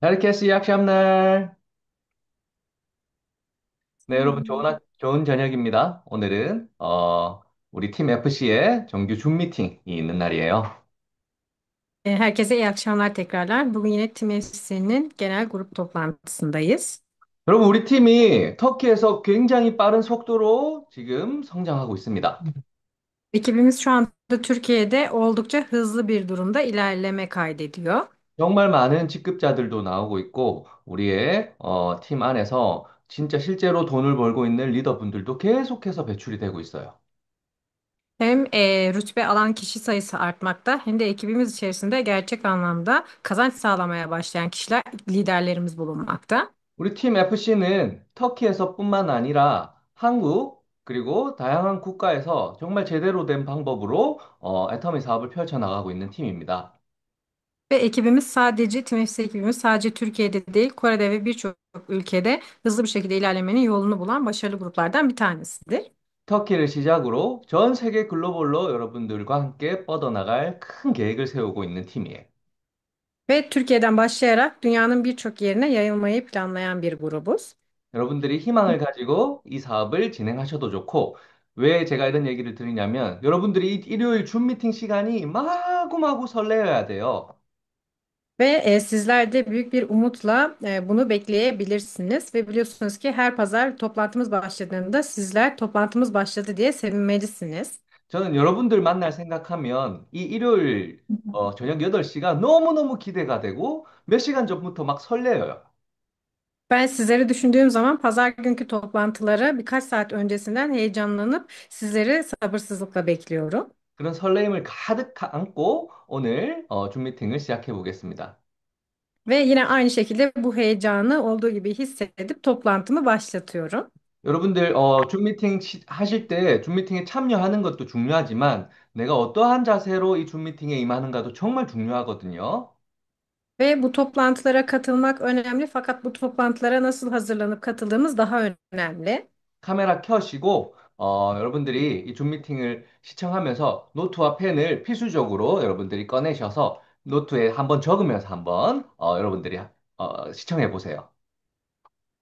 Herkese iyi akşamlar. 네, 여러분 좋은 저녁입니다. 오늘은 우리 팀 FC의 정규 줌 미팅이 있는 날이에요. Herkese iyi akşamlar tekrarlar. Bugün yine TMS'nin genel grup toplantısındayız. 여러분 우리 팀이 터키에서 굉장히 빠른 속도로 지금 성장하고 있습니다. Ekibimiz şu anda Türkiye'de oldukça hızlı bir durumda ilerleme kaydediyor. 정말 많은 직급자들도 나오고 있고 우리의 팀 안에서 진짜 실제로 돈을 벌고 있는 리더분들도 계속해서 배출이 되고 있어요. Hem rütbe alan kişi sayısı artmakta hem de ekibimiz içerisinde gerçek anlamda kazanç sağlamaya başlayan kişiler, liderlerimiz bulunmakta. 우리 팀 FC는 터키에서뿐만 아니라 한국 그리고 다양한 국가에서 정말 제대로 된 방법으로 애터미 사업을 펼쳐나가고 있는 팀입니다. Ve ekibimiz sadece TMS ekibimiz sadece Türkiye'de değil Kore'de ve birçok ülkede hızlı bir şekilde ilerlemenin yolunu bulan başarılı gruplardan bir tanesidir. 터키를 시작으로 전 세계 글로벌로 여러분들과 함께 뻗어나갈 큰 계획을 세우고 있는 팀이에요. Ve Türkiye'den başlayarak dünyanın birçok yerine yayılmayı planlayan bir grubuz. 여러분들이 희망을 가지고 이 사업을 진행하셔도 좋고, 왜 제가 이런 얘기를 드리냐면, 여러분들이 일요일 줌 미팅 시간이 마구마구 설레어야 돼요. Ve sizler de büyük bir umutla bunu bekleyebilirsiniz. Ve biliyorsunuz ki her pazar toplantımız başladığında sizler toplantımız başladı diye sevinmelisiniz. 저는 여러분들 만날 생각하면 이 일요일 저녁 8시가 너무너무 기대가 되고 몇 시간 전부터 막 설레어요. Ben sizleri düşündüğüm zaman pazar günkü toplantılara birkaç saat öncesinden heyecanlanıp sizleri sabırsızlıkla bekliyorum. 그런 설레임을 가득 안고 오늘 줌 미팅을 시작해 보겠습니다. Ve yine aynı şekilde bu heyecanı olduğu gibi hissedip toplantımı başlatıyorum. 여러분들 줌 미팅 하실 때 줌 미팅에 참여하는 것도 중요하지만 내가 어떠한 자세로 이 줌 미팅에 임하는가도 정말 중요하거든요. Ve bu toplantılara katılmak önemli fakat bu toplantılara nasıl hazırlanıp katıldığımız daha önemli. 카메라 켜시고 여러분들이 이 줌 미팅을 시청하면서 노트와 펜을 필수적으로 여러분들이 꺼내셔서 노트에 한번 적으면서 한번 여러분들이 시청해 보세요.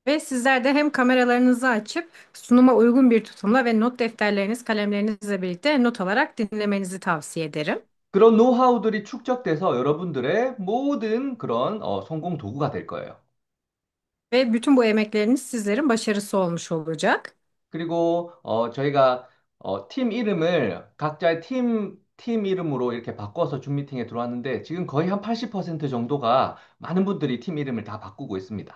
Ve sizler de hem kameralarınızı açıp sunuma uygun bir tutumla ve not defterleriniz, kalemlerinizle birlikte not alarak dinlemenizi tavsiye ederim. 그런 노하우들이 축적돼서 여러분들의 모든 그런 성공 도구가 될 거예요. Ve bütün bu emekleriniz sizlerin başarısı olmuş olacak. 그리고 저희가 팀 이름을 각자의 팀 이름으로 이렇게 바꿔서 줌 미팅에 들어왔는데 지금 거의 한 80% 정도가 많은 분들이 팀 이름을 다 바꾸고 있습니다.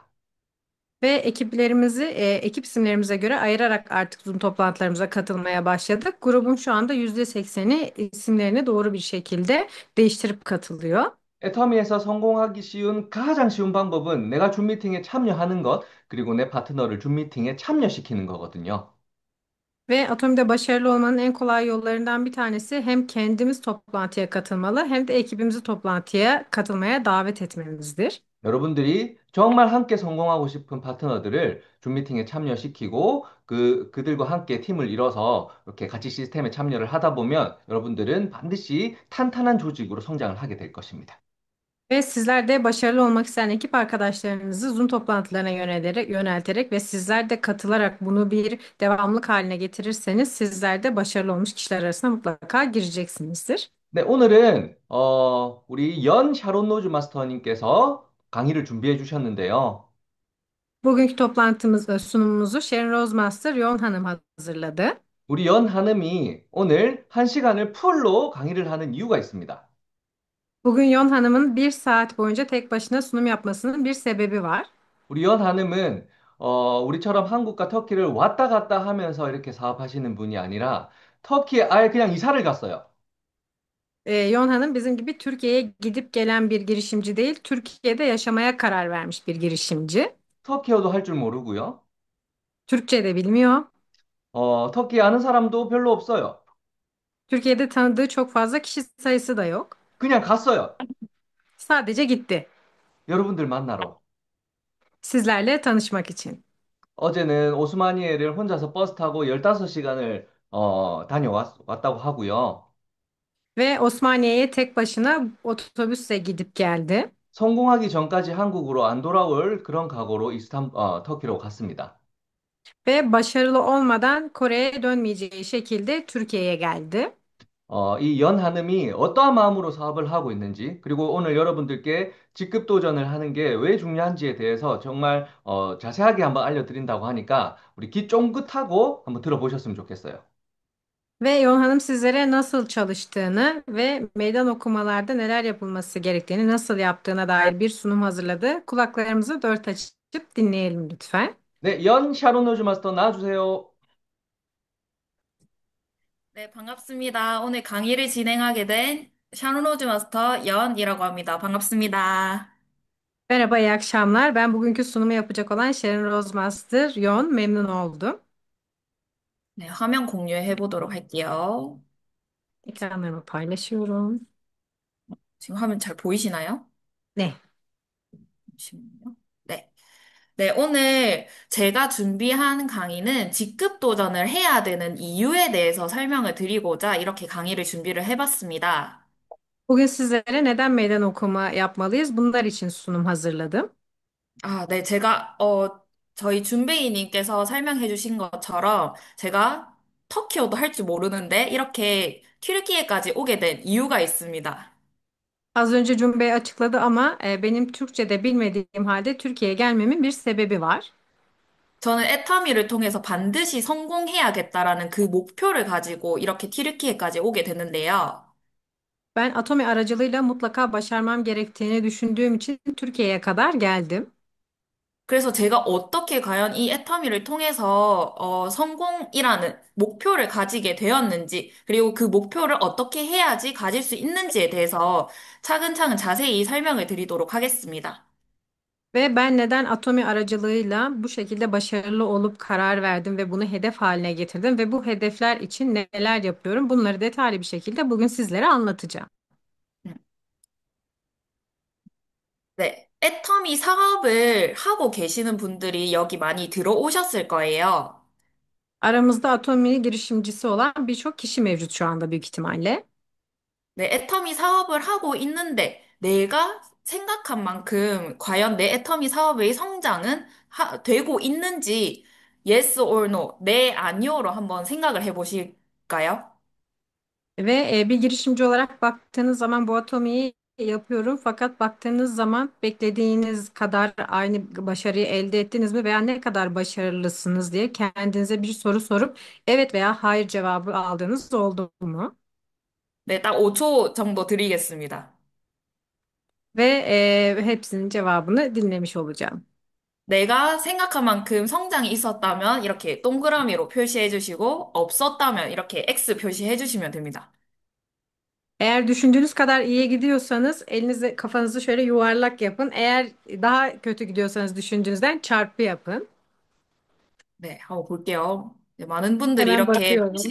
Ve ekiplerimizi ekip isimlerimize göre ayırarak artık Zoom toplantılarımıza katılmaya başladık. Grubun şu anda %80'i isimlerini doğru bir şekilde değiştirip katılıyor. 애터미에서 성공하기 쉬운 가장 쉬운 방법은 내가 줌 미팅에 참여하는 것, 그리고 내 파트너를 줌 미팅에 참여시키는 거거든요. Ve Atomi'de başarılı olmanın en kolay yollarından bir tanesi hem kendimiz toplantıya katılmalı hem de ekibimizi toplantıya katılmaya davet etmemizdir. 여러분들이 정말 함께 성공하고 싶은 파트너들을 줌 미팅에 참여시키고 그들과 함께 팀을 이뤄서 이렇게 같이 시스템에 참여를 하다 보면 여러분들은 반드시 탄탄한 조직으로 성장을 하게 될 것입니다. Ve sizler de başarılı olmak isteyen ekip arkadaşlarınızı Zoom toplantılarına yönelterek ve sizler de katılarak bunu bir devamlık haline getirirseniz sizler de başarılı olmuş kişiler arasına mutlaka gireceksinizdir. 네, 오늘은 우리 연 샤론 노즈 마스터님께서 강의를 준비해 주셨는데요. Bugünkü toplantımız ve sunumumuzu Sharon Rosemaster Yoğun Hanım hazırladı. 우리 연 한음이 오늘 한 시간을 풀로 강의를 하는 이유가 있습니다. Bugün Yoğun Hanım'ın bir saat boyunca tek başına sunum yapmasının bir sebebi var. 우리 연 한음은 우리처럼 한국과 터키를 왔다 갔다 하면서 이렇게 사업하시는 분이 아니라 터키에 아예 그냥 이사를 갔어요. Yoğun Hanım bizim gibi Türkiye'ye gidip gelen bir girişimci değil, Türkiye'de yaşamaya karar vermiş bir girişimci. 터키어도 할 줄 모르고요. Türkçe de bilmiyor. 터키 아는 사람도 별로 없어요. Türkiye'de tanıdığı çok fazla kişi sayısı da yok. 그냥 갔어요. Sadece gitti. 여러분들 만나러. Sizlerle tanışmak için. 어제는 오스마니에를 혼자서 버스 타고 15시간을 다녀왔다고 하고요. Ve Osmaniye'ye tek başına otobüsle gidip geldi. 성공하기 전까지 한국으로 안 돌아올 그런 각오로 터키로 갔습니다. Ve başarılı olmadan Kore'ye dönmeyeceği şekilde Türkiye'ye geldi. 이 연한음이 어떠한 마음으로 사업을 하고 있는지, 그리고 오늘 여러분들께 직급 도전을 하는 게 왜 중요한지에 대해서 정말 자세하게 한번 알려드린다고 하니까 우리 귀 쫑긋하고 한번 들어보셨으면 좋겠어요. Ve Yol Hanım sizlere nasıl çalıştığını ve meydan okumalarda neler yapılması gerektiğini nasıl yaptığına dair bir sunum hazırladı. Kulaklarımızı dört açıp dinleyelim lütfen. 네, 연 샤론 노즈 마스터 나와주세요. 네, 반갑습니다. 오늘 강의를 진행하게 된 샤누로즈 마스터 연이라고 합니다. 반갑습니다. Merhaba, iyi akşamlar. Ben bugünkü sunumu yapacak olan Sharon Rozemaster Yon. Memnun oldum. 네, 화면 공유해 보도록 할게요. Ekranlarımı paylaşıyorum. 지금 화면 잘 보이시나요? Ne? 잠시만요. 네. 네, 오늘 제가 준비한 강의는 직급 도전을 해야 되는 이유에 대해서 설명을 드리고자 이렇게 강의를 준비를 해봤습니다. Bugün sizlere neden meydan okuma yapmalıyız? Bunlar için sunum hazırladım. 아, 네, 저희 준비인님께서 설명해 주신 것처럼 제가 터키어도 할 줄 모르는데 이렇게 튀르키예까지 오게 된 이유가 있습니다. Az önce Cumbe açıkladı ama benim Türkçe de bilmediğim halde Türkiye'ye gelmemin bir sebebi var. 저는 애터미를 통해서 반드시 성공해야겠다라는 그 목표를 가지고 이렇게 튀르키예까지 오게 됐는데요. Ben Atomi aracılığıyla mutlaka başarmam gerektiğini düşündüğüm için Türkiye'ye kadar geldim. 그래서 제가 어떻게 과연 이 애터미를 통해서 성공이라는 목표를 가지게 되었는지, 그리고 그 목표를 어떻게 해야지 가질 수 있는지에 대해서 차근차근 자세히 설명을 드리도록 하겠습니다. Ve ben neden Atomi aracılığıyla bu şekilde başarılı olup karar verdim ve bunu hedef haline getirdim ve bu hedefler için neler yapıyorum? Bunları detaylı bir şekilde bugün sizlere anlatacağım. 음. 네. 애터미 사업을 하고 계시는 분들이 여기 많이 들어오셨을 거예요. Aramızda Atomi girişimcisi olan birçok kişi mevcut şu anda büyük ihtimalle. 네, 애터미 사업을 하고 있는데 내가 생각한 만큼 과연 내 애터미 사업의 성장은 되고 있는지 yes or no, 네, 아니요로 한번 생각을 해보실까요? Ve bir girişimci olarak baktığınız zaman bu atomiyi yapıyorum. Fakat baktığınız zaman beklediğiniz kadar aynı başarıyı elde ettiniz mi veya ne kadar başarılısınız diye kendinize bir soru sorup evet veya hayır cevabı aldığınız oldu mu? 네, 딱 5초 정도 드리겠습니다. Ve hepsinin cevabını dinlemiş olacağım. 내가 생각한 만큼 성장이 있었다면 이렇게 동그라미로 표시해 주시고 없었다면 이렇게 X 표시해 주시면 됩니다. Eğer düşündüğünüz kadar iyiye gidiyorsanız elinizi kafanızı şöyle yuvarlak yapın. Eğer daha kötü gidiyorsanız düşündüğünüzden çarpı yapın. 네, 한번 볼게요. 네, 많은 분들이 Hemen 이렇게 bakıyorum.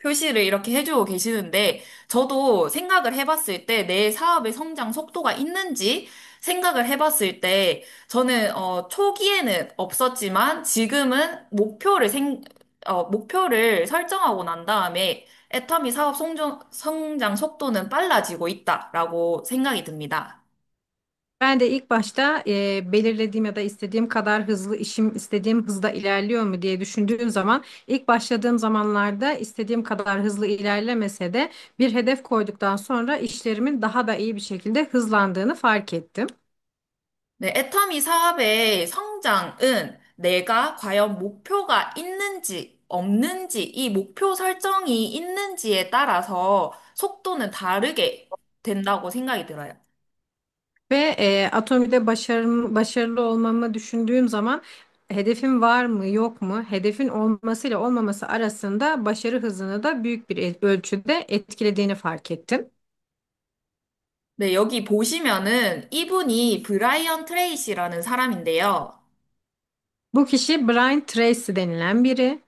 표시를 이렇게 해주고 계시는데, 저도 생각을 해봤을 때 내 사업의 성장 속도가 있는지 생각을 해봤을 때, 저는, 초기에는 없었지만, 지금은 목표를 설정하고 난 daam에 애터미 사업 성장 속도는 빨라지고 있다라고 생각이 듭니다. Ben de ilk başta belirlediğim ya da istediğim kadar hızlı işim istediğim hızda ilerliyor mu diye düşündüğüm zaman ilk başladığım zamanlarda istediğim kadar hızlı ilerlemese de bir hedef koyduktan sonra işlerimin daha da iyi bir şekilde hızlandığını fark ettim. 네, 애터미 사업의 성장은 내가 과연 목표가 있는지 없는지 이 목표 설정이 있는지에 따라서 속도는 다르게 된다고 생각이 들어요. Ve Atomi'de başarılı olmamı düşündüğüm zaman hedefim var mı yok mu? Hedefin olmasıyla olmaması arasında başarı hızını da büyük bir ölçüde etkilediğini fark ettim. 네, 여기 보시면은 이분이 브라이언 트레이시라는 사람인데요. Bu kişi Brian Tracy denilen biri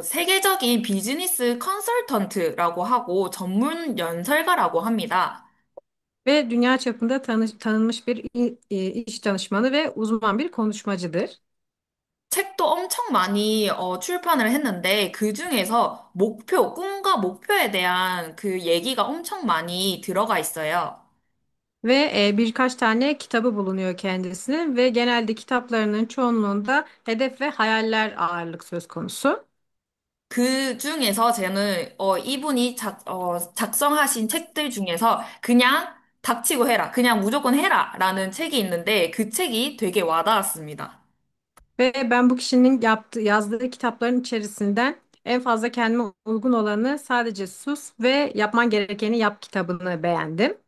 세계적인 비즈니스 컨설턴트라고 하고 전문 연설가라고 합니다. ve dünya çapında tanınmış bir iş danışmanı ve uzman bir konuşmacıdır. 책도 엄청 많이 출판을 했는데 그 중에서 꿈과 목표에 대한 그 얘기가 엄청 많이 들어가 있어요. Ve birkaç tane kitabı bulunuyor kendisinin ve genelde kitaplarının çoğunluğunda hedef ve hayaller ağırlık söz konusu. 그 중에서 저는 이분이 작성하신 책들 중에서 그냥 닥치고 해라, 그냥 무조건 해라 라는 책이 있는데 그 책이 되게 와닿았습니다. Ve ben bu kişinin yazdığı kitapların içerisinden en fazla kendime uygun olanı sadece sus ve yapman gerekeni yap kitabını beğendim.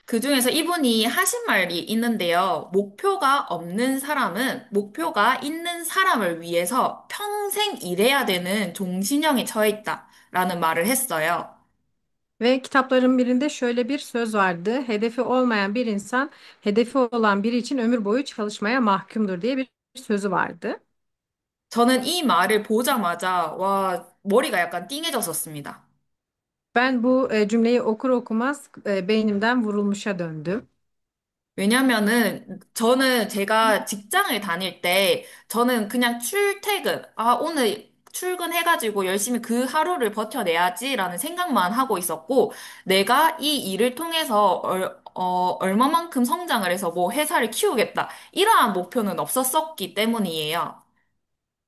그 중에서 이분이 하신 말이 있는데요. 목표가 없는 사람은 목표가 있는 사람을 위해서 평생 일해야 되는 종신형에 처해 있다 라는 말을 했어요. Ve kitapların birinde şöyle bir söz vardı. Hedefi olmayan bir insan, hedefi olan biri için ömür boyu çalışmaya mahkumdur diye bir sözü vardı. 저는 이 말을 보자마자 와, 머리가 약간 띵해졌었습니다. Ben bu cümleyi okur okumaz beynimden vurulmuşa döndüm. 왜냐면은 저는 제가 직장을 다닐 때 저는 그냥 출퇴근, 오늘 출근해가지고 열심히 그 하루를 버텨내야지라는 생각만 하고 있었고 내가 이 일을 통해서 얼마만큼 성장을 해서 뭐 회사를 키우겠다. 이러한 목표는 없었었기 때문이에요.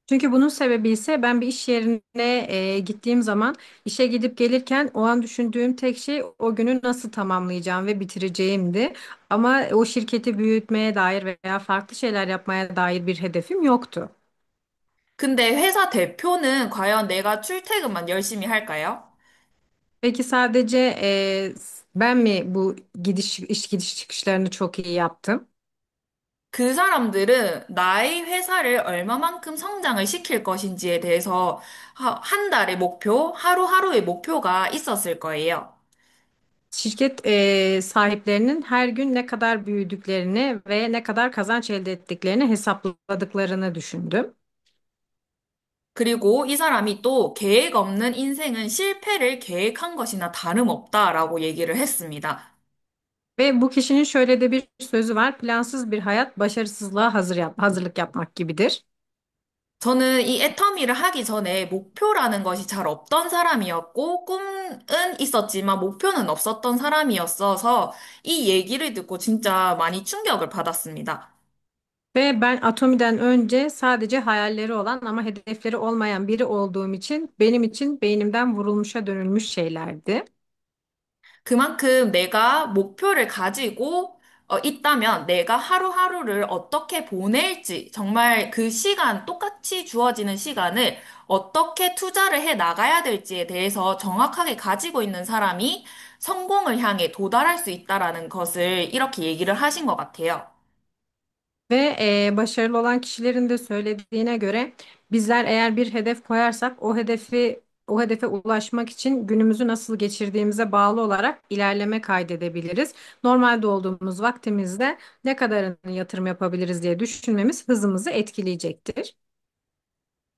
Çünkü bunun sebebi ise ben bir iş yerine gittiğim zaman işe gidip gelirken o an düşündüğüm tek şey o günü nasıl tamamlayacağım ve bitireceğimdi. Ama o şirketi büyütmeye dair veya farklı şeyler yapmaya dair bir hedefim yoktu. 근데 회사 대표는 과연 내가 출퇴근만 열심히 할까요? Peki sadece ben mi bu iş gidiş çıkışlarını çok iyi yaptım? 그 사람들은 나의 회사를 얼마만큼 성장을 시킬 것인지에 대해서 한 달의 목표, 하루하루의 목표가 있었을 거예요. Şirket sahiplerinin her gün ne kadar büyüdüklerini ve ne kadar kazanç elde ettiklerini hesapladıklarını düşündüm. 그리고 이 사람이 또 계획 없는 인생은 실패를 계획한 것이나 다름없다라고 얘기를 했습니다. Ve bu kişinin şöyle de bir sözü var. Plansız bir hayat başarısızlığa hazırlık yapmak gibidir. 저는 이 애터미를 하기 전에 목표라는 것이 잘 없던 사람이었고, 꿈은 있었지만 목표는 없었던 사람이었어서 이 얘기를 듣고 진짜 많이 충격을 받았습니다. Ve ben Atomi'den önce sadece hayalleri olan ama hedefleri olmayan biri olduğum için benim için beynimden vurulmuşa dönülmüş şeylerdi. 그만큼 내가 목표를 가지고 있다면 내가 하루하루를 어떻게 보낼지, 정말 그 시간, 똑같이 주어지는 시간을 어떻게 투자를 해 나가야 될지에 대해서 정확하게 가지고 있는 saram이 성공을 향해 도달할 수 있다라는 것을 이렇게 얘기를 하신 것 같아요. Ve başarılı olan kişilerin de söylediğine göre bizler eğer bir hedef koyarsak o hedefe ulaşmak için günümüzü nasıl geçirdiğimize bağlı olarak ilerleme kaydedebiliriz. Normalde olduğumuz vaktimizde ne kadarını yatırım yapabiliriz diye düşünmemiz hızımızı etkileyecektir.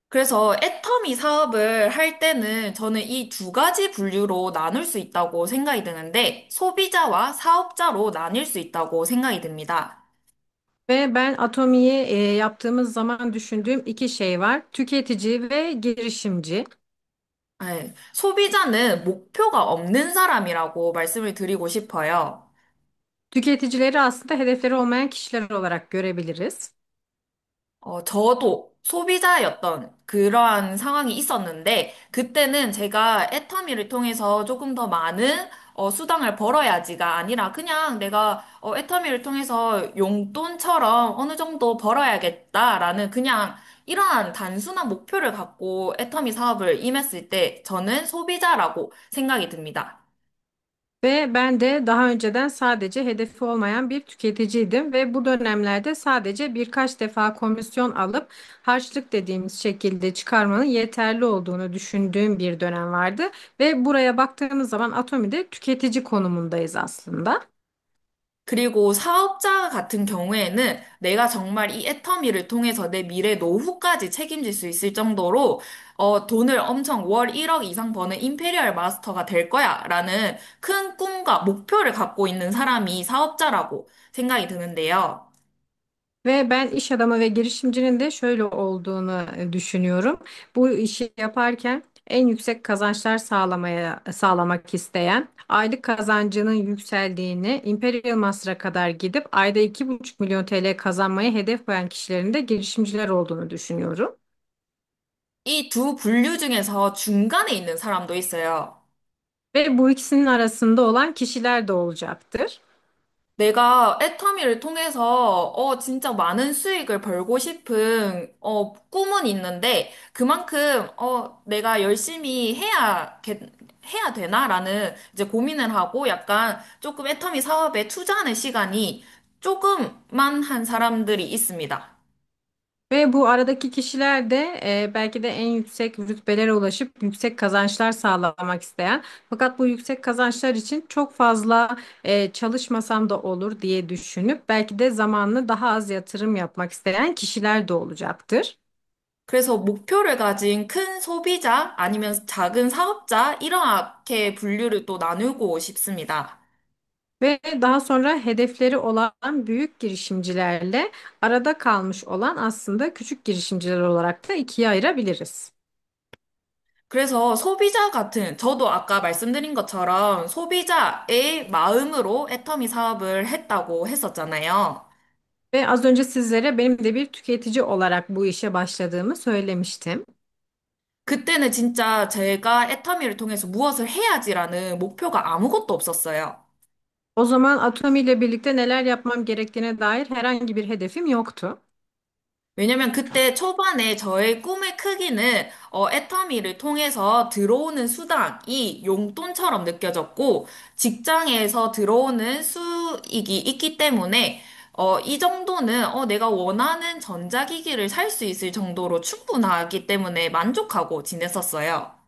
그래서 애터미 사업을 할 때는 저는 이 두 가지 분류로 나눌 수 있다고 생각이 드는데 소비자와 사업자로 나뉠 수 있다고 생각이 듭니다. Ve ben Atomi'yi yaptığımız zaman düşündüğüm iki şey var. Tüketici ve girişimci. 네, 소비자는 목표가 없는 사람이라고 말씀을 드리고 싶어요. Tüketicileri aslında hedefleri olmayan kişiler olarak görebiliriz. 저도 소비자였던 그러한 상황이 있었는데, 그때는 제가 애터미를 통해서 조금 더 많은 수당을 벌어야지가 아니라 그냥 내가 애터미를 통해서 용돈처럼 어느 정도 벌어야겠다라는 그냥 이러한 단순한 목표를 갖고 애터미 사업을 임했을 때 저는 소비자라고 생각이 듭니다. Ve ben de daha önceden sadece hedefi olmayan bir tüketiciydim ve bu dönemlerde sadece birkaç defa komisyon alıp harçlık dediğimiz şekilde çıkarmanın yeterli olduğunu düşündüğüm bir dönem vardı ve buraya baktığımız zaman Atomi'de tüketici konumundayız aslında. 그리고 사업자 같은 경우에는 내가 정말 이 애터미를 통해서 내 미래 노후까지 책임질 수 있을 정도로 돈을 엄청 월 1억 이상 버는 임페리얼 마스터가 될 거야 라는 큰 꿈과 목표를 갖고 있는 saram이 사업자라고 생각이 드는데요. Ve ben iş adamı ve girişimcinin de şöyle olduğunu düşünüyorum. Bu işi yaparken en yüksek kazançlar sağlamak isteyen, aylık kazancının yükseldiğini, Imperial Master'a kadar gidip ayda 2,5 milyon TL kazanmayı hedef koyan kişilerin de girişimciler olduğunu düşünüyorum. 이 두 분류 중에서 중간에 있는 사람도 있어요. Ve bu ikisinin arasında olan kişiler de olacaktır. 내가 애터미를 통해서 진짜 많은 수익을 벌고 싶은 꿈은 있는데 그만큼 내가 열심히 해야 되나라는 이제 고민을 하고 약간 조금 애터미 사업에 투자하는 시간이 조금만 한 사람들이 있습니다. Ve bu aradaki kişiler de belki de en yüksek rütbelere ulaşıp yüksek kazançlar sağlamak isteyen, fakat bu yüksek kazançlar için çok fazla çalışmasam da olur diye düşünüp belki de zamanını daha az yatırım yapmak isteyen kişiler de olacaktır. 그래서 목표를 가진 큰 소비자 아니면 작은 사업자 이렇게 분류를 또 나누고 싶습니다. Ve daha sonra hedefleri olan büyük girişimcilerle arada kalmış olan aslında küçük girişimciler olarak da ikiye ayırabiliriz. 그래서 소비자 같은, 저도 아까 말씀드린 것처럼 소비자의 마음으로 애터미 사업을 했다고 했었잖아요. Ve az önce sizlere benim de bir tüketici olarak bu işe başladığımı söylemiştim. 그때는 진짜 제가 애터미를 통해서 무엇을 해야지라는 목표가 아무것도 없었어요. O zaman Atomi ile birlikte neler yapmam gerektiğine dair herhangi bir hedefim yoktu. 왜냐면 그때 초반에 저의 꿈의 크기는 애터미를 통해서 들어오는 수당이 용돈처럼 느껴졌고 직장에서 들어오는 수익이 있기 때문에 이 정도는 내가 원하는 전자기기를 살 수 있을 정도로 충분하기 때문에 만족하고 지냈었어요.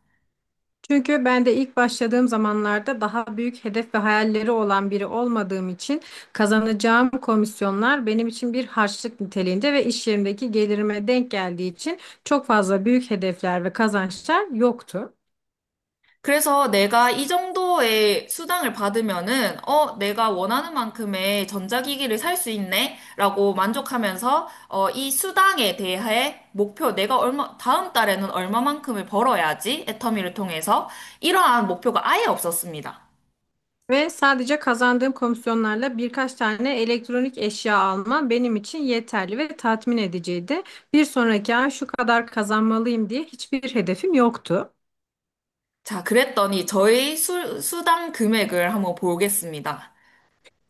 Çünkü ben de ilk başladığım zamanlarda daha büyük hedef ve hayalleri olan biri olmadığım için kazanacağım komisyonlar benim için bir harçlık niteliğinde ve iş yerimdeki gelirime denk geldiği için çok fazla büyük hedefler ve kazançlar yoktu. 그래서 내가 이 정도의 수당을 받으면은, 내가 원하는 만큼의 전자기기를 살 수 있네? 라고 만족하면서, 이 수당에 대해 목표, 다음 달에는 얼마만큼을 벌어야지, 애터미를 통해서, 이러한 목표가 아예 없었습니다. Ve sadece kazandığım komisyonlarla birkaç tane elektronik eşya almam benim için yeterli ve tatmin ediciydi. Bir sonraki ay şu kadar kazanmalıyım diye hiçbir hedefim yoktu. 자, 그랬더니 저의 수당 금액을 한번 보겠습니다.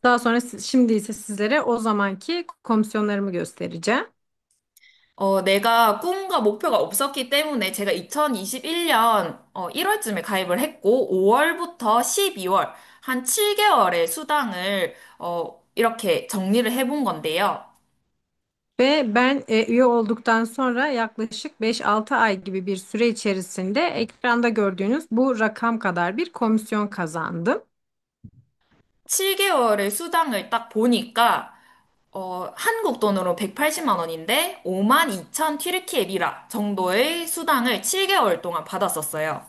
Daha sonra şimdi ise sizlere o zamanki komisyonlarımı göstereceğim. 내가 꿈과 목표가 없었기 때문에 제가 2021년 1월쯤에 가입을 했고 5월부터 12월 한 7개월의 수당을 이렇게 정리를 해본 건데요. Ve ben üye olduktan sonra yaklaşık 5-6 ay gibi bir süre içerisinde ekranda gördüğünüz bu rakam kadar bir komisyon kazandım. 7개월의 수당을 딱 보니까 한국 돈으로 180만 원인데 5만 2천 튀르키예 리라 정도의 수당을 7개월 동안 받았었어요.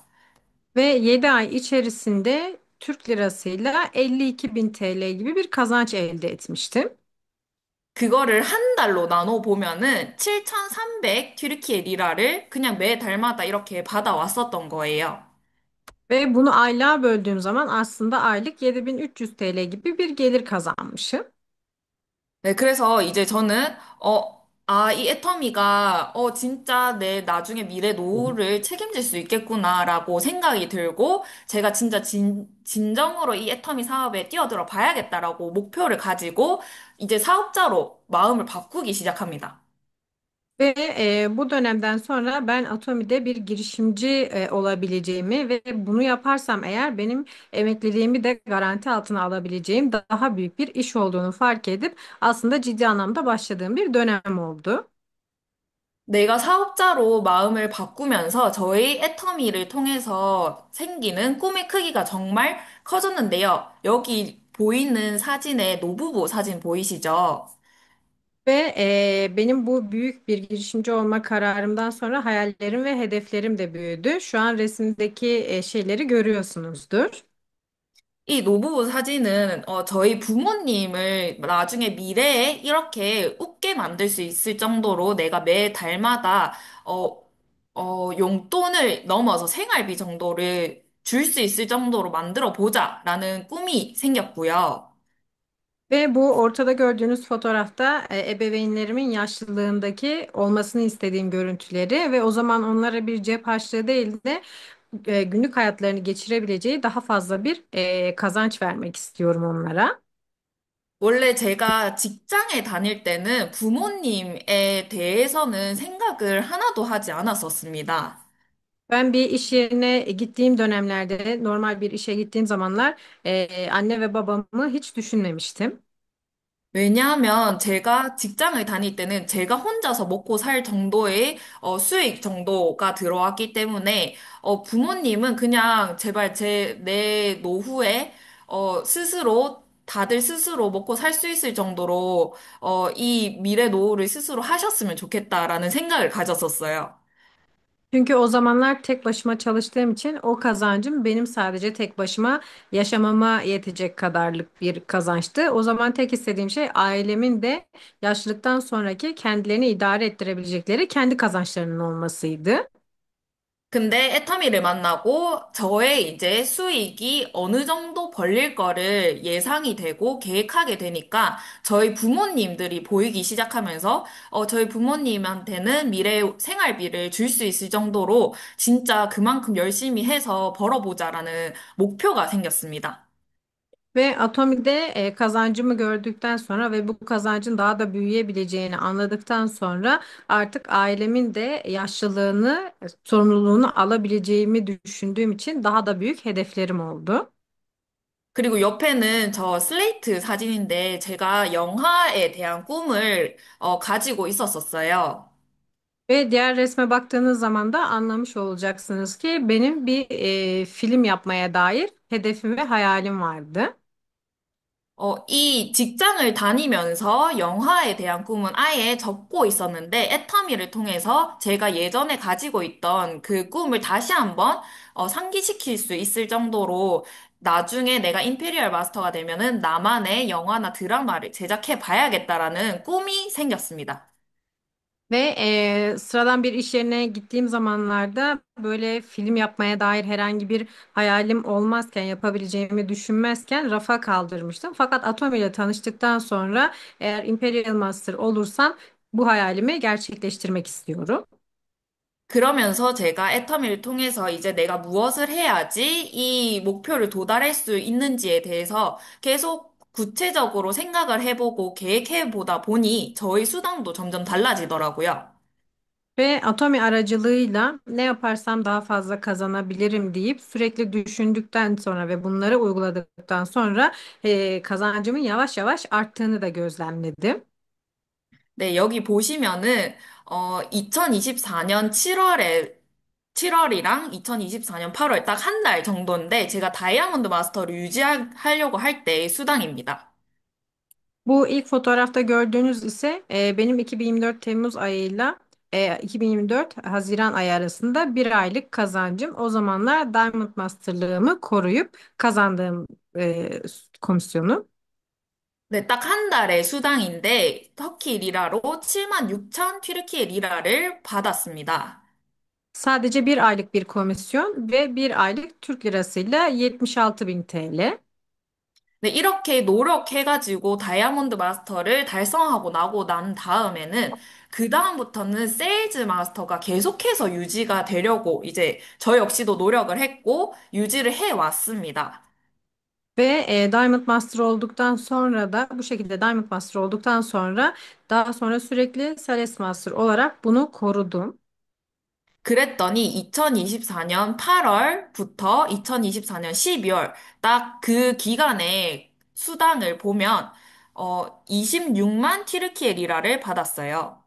Ve 7 ay içerisinde Türk lirasıyla 52 bin TL gibi bir kazanç elde etmiştim. 그거를 한 달로 나눠 보면은 7,300 튀르키예 리라를 그냥 매 달마다 이렇게 받아왔었던 거예요. Ve bunu aylığa böldüğüm zaman aslında aylık 7.300 TL gibi bir gelir kazanmışım. 네, 그래서 이제 저는, 이 애터미가, 진짜 내 나중에 미래 노후를 책임질 수 있겠구나라고 생각이 들고, 제가 진짜 진정으로 이 애터미 사업에 뛰어들어 봐야겠다라고 목표를 가지고, 이제 사업자로 마음을 바꾸기 시작합니다. Ve bu dönemden sonra ben Atomi'de bir girişimci olabileceğimi ve bunu yaparsam eğer benim emekliliğimi de garanti altına alabileceğim daha büyük bir iş olduğunu fark edip aslında ciddi anlamda başladığım bir dönem oldu. 내가 사업자로 마음을 바꾸면서 저희 애터미를 통해서 생기는 꿈의 크기가 정말 커졌는데요. 여기 보이는 사진의 노부부 사진 보이시죠? Ve benim bu büyük bir girişimci olma kararımdan sonra hayallerim ve hedeflerim de büyüdü. Şu an resimdeki şeyleri görüyorsunuzdur. 이 노부부 사진은 저희 부모님을 나중에 미래에 이렇게 웃게 만들 수 있을 정도로 내가 매 달마다 용돈을 넘어서 생활비 정도를 줄 수 있을 정도로 만들어 보자라는 꿈이 생겼고요. Ve bu ortada gördüğünüz fotoğrafta ebeveynlerimin yaşlılığındaki olmasını istediğim görüntüleri ve o zaman onlara bir cep harçlığı değil de günlük hayatlarını geçirebileceği daha fazla bir kazanç vermek istiyorum onlara. 원래 제가 직장에 다닐 때는 부모님에 대해서는 생각을 하나도 하지 않았었습니다. Ben bir iş yerine gittiğim dönemlerde, normal bir işe gittiğim zamanlar anne ve babamı hiç düşünmemiştim. 왜냐하면 제가 직장을 다닐 때는 제가 혼자서 먹고 살 정도의 수익 정도가 들어왔기 때문에 부모님은 그냥 제발 내 노후에 스스로 다들 스스로 먹고 살 수 있을 정도로 이 미래 노후를 스스로 하셨으면 좋겠다라는 생각을 가졌었어요. Çünkü o zamanlar tek başıma çalıştığım için o kazancım benim sadece tek başıma yaşamama yetecek kadarlık bir kazançtı. O zaman tek istediğim şey ailemin de yaşlılıktan sonraki kendilerini idare ettirebilecekleri kendi kazançlarının olmasıydı. 근데 애터미를 만나고 저의 이제 수익이 어느 정도 벌릴 거를 예상이 되고 계획하게 되니까 저희 부모님들이 보이기 시작하면서 저희 부모님한테는 미래 생활비를 줄 수 있을 정도로 진짜 그만큼 열심히 해서 벌어보자라는 목표가 생겼습니다. Ve Atomi'de kazancımı gördükten sonra ve bu kazancın daha da büyüyebileceğini anladıktan sonra artık ailemin de yaşlılığını, sorumluluğunu alabileceğimi düşündüğüm için daha da büyük hedeflerim oldu. 그리고 옆에는 저 슬레이트 사진인데 제가 영화에 대한 꿈을 가지고 있었었어요. Ve diğer resme baktığınız zaman da anlamış olacaksınız ki benim bir film yapmaya dair hedefim ve hayalim vardı. 이 직장을 다니면서 영화에 대한 꿈은 아예 접고 있었는데, 애터미를 통해서 제가 예전에 가지고 있던 그 꿈을 다시 한번 상기시킬 수 있을 정도로 나중에 내가 임페리얼 마스터가 되면은 나만의 영화나 드라마를 제작해 봐야겠다라는 꿈이 생겼습니다. Ve sıradan bir iş yerine gittiğim zamanlarda böyle film yapmaya dair herhangi bir hayalim olmazken, yapabileceğimi düşünmezken rafa kaldırmıştım. Fakat Atom ile tanıştıktan sonra eğer Imperial Master olursam bu hayalimi gerçekleştirmek istiyorum. 그러면서 제가 애터미를 통해서 이제 내가 무엇을 해야지 이 목표를 도달할 수 있는지에 대해서 계속 구체적으로 생각을 해보고 계획해 보다 보니 저희 수당도 점점 달라지더라고요. Ve Atomi aracılığıyla ne yaparsam daha fazla kazanabilirim deyip sürekli düşündükten sonra ve bunları uyguladıktan sonra kazancımın yavaş yavaş arttığını da gözlemledim. 네, 여기 보시면은 2024년 7월이랑 2024년 8월 딱 한 달 정도인데 제가 다이아몬드 마스터를 유지하려고 할 때의 수당입니다. Bu ilk fotoğrafta gördüğünüz ise benim 2024 Temmuz ayıyla 2024 Haziran ayı arasında bir aylık kazancım. O zamanlar Diamond Master'lığımı koruyup kazandığım komisyonu. 네, 딱 한 달의 수당인데 터키 리라로 7만 6천 튀르키예 리라를 받았습니다. Sadece bir aylık bir komisyon ve bir aylık Türk lirasıyla 76 bin TL. 네, 이렇게 노력해가지고 다이아몬드 마스터를 달성하고 나고 난 다음에는 그 다음부터는 세일즈 마스터가 계속해서 유지가 되려고 이제 저 역시도 노력을 했고 유지를 해 왔습니다. Ve Diamond Master olduktan sonra da bu şekilde Diamond Master olduktan sonra daha sonra sürekli Sales Master olarak bunu korudum. 그랬더니 2024년 8월부터 2024년 12월 딱 그 기간에 수당을 보면 26만 티르키예 리라를 받았어요.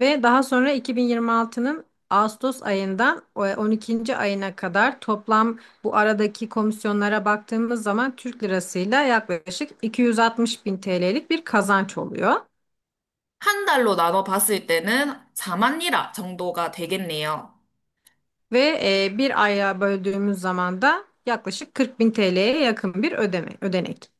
Ve daha sonra 2026'nın Ağustos ayından 12. ayına kadar toplam bu aradaki komisyonlara baktığımız zaman Türk lirasıyla yaklaşık 260 bin TL'lik bir kazanç oluyor. 한 달로 나눠 봤을 때는 4만 리라 정도가 되겠네요. Ve bir aya böldüğümüz zaman da yaklaşık 40 bin TL'ye yakın bir ödenek.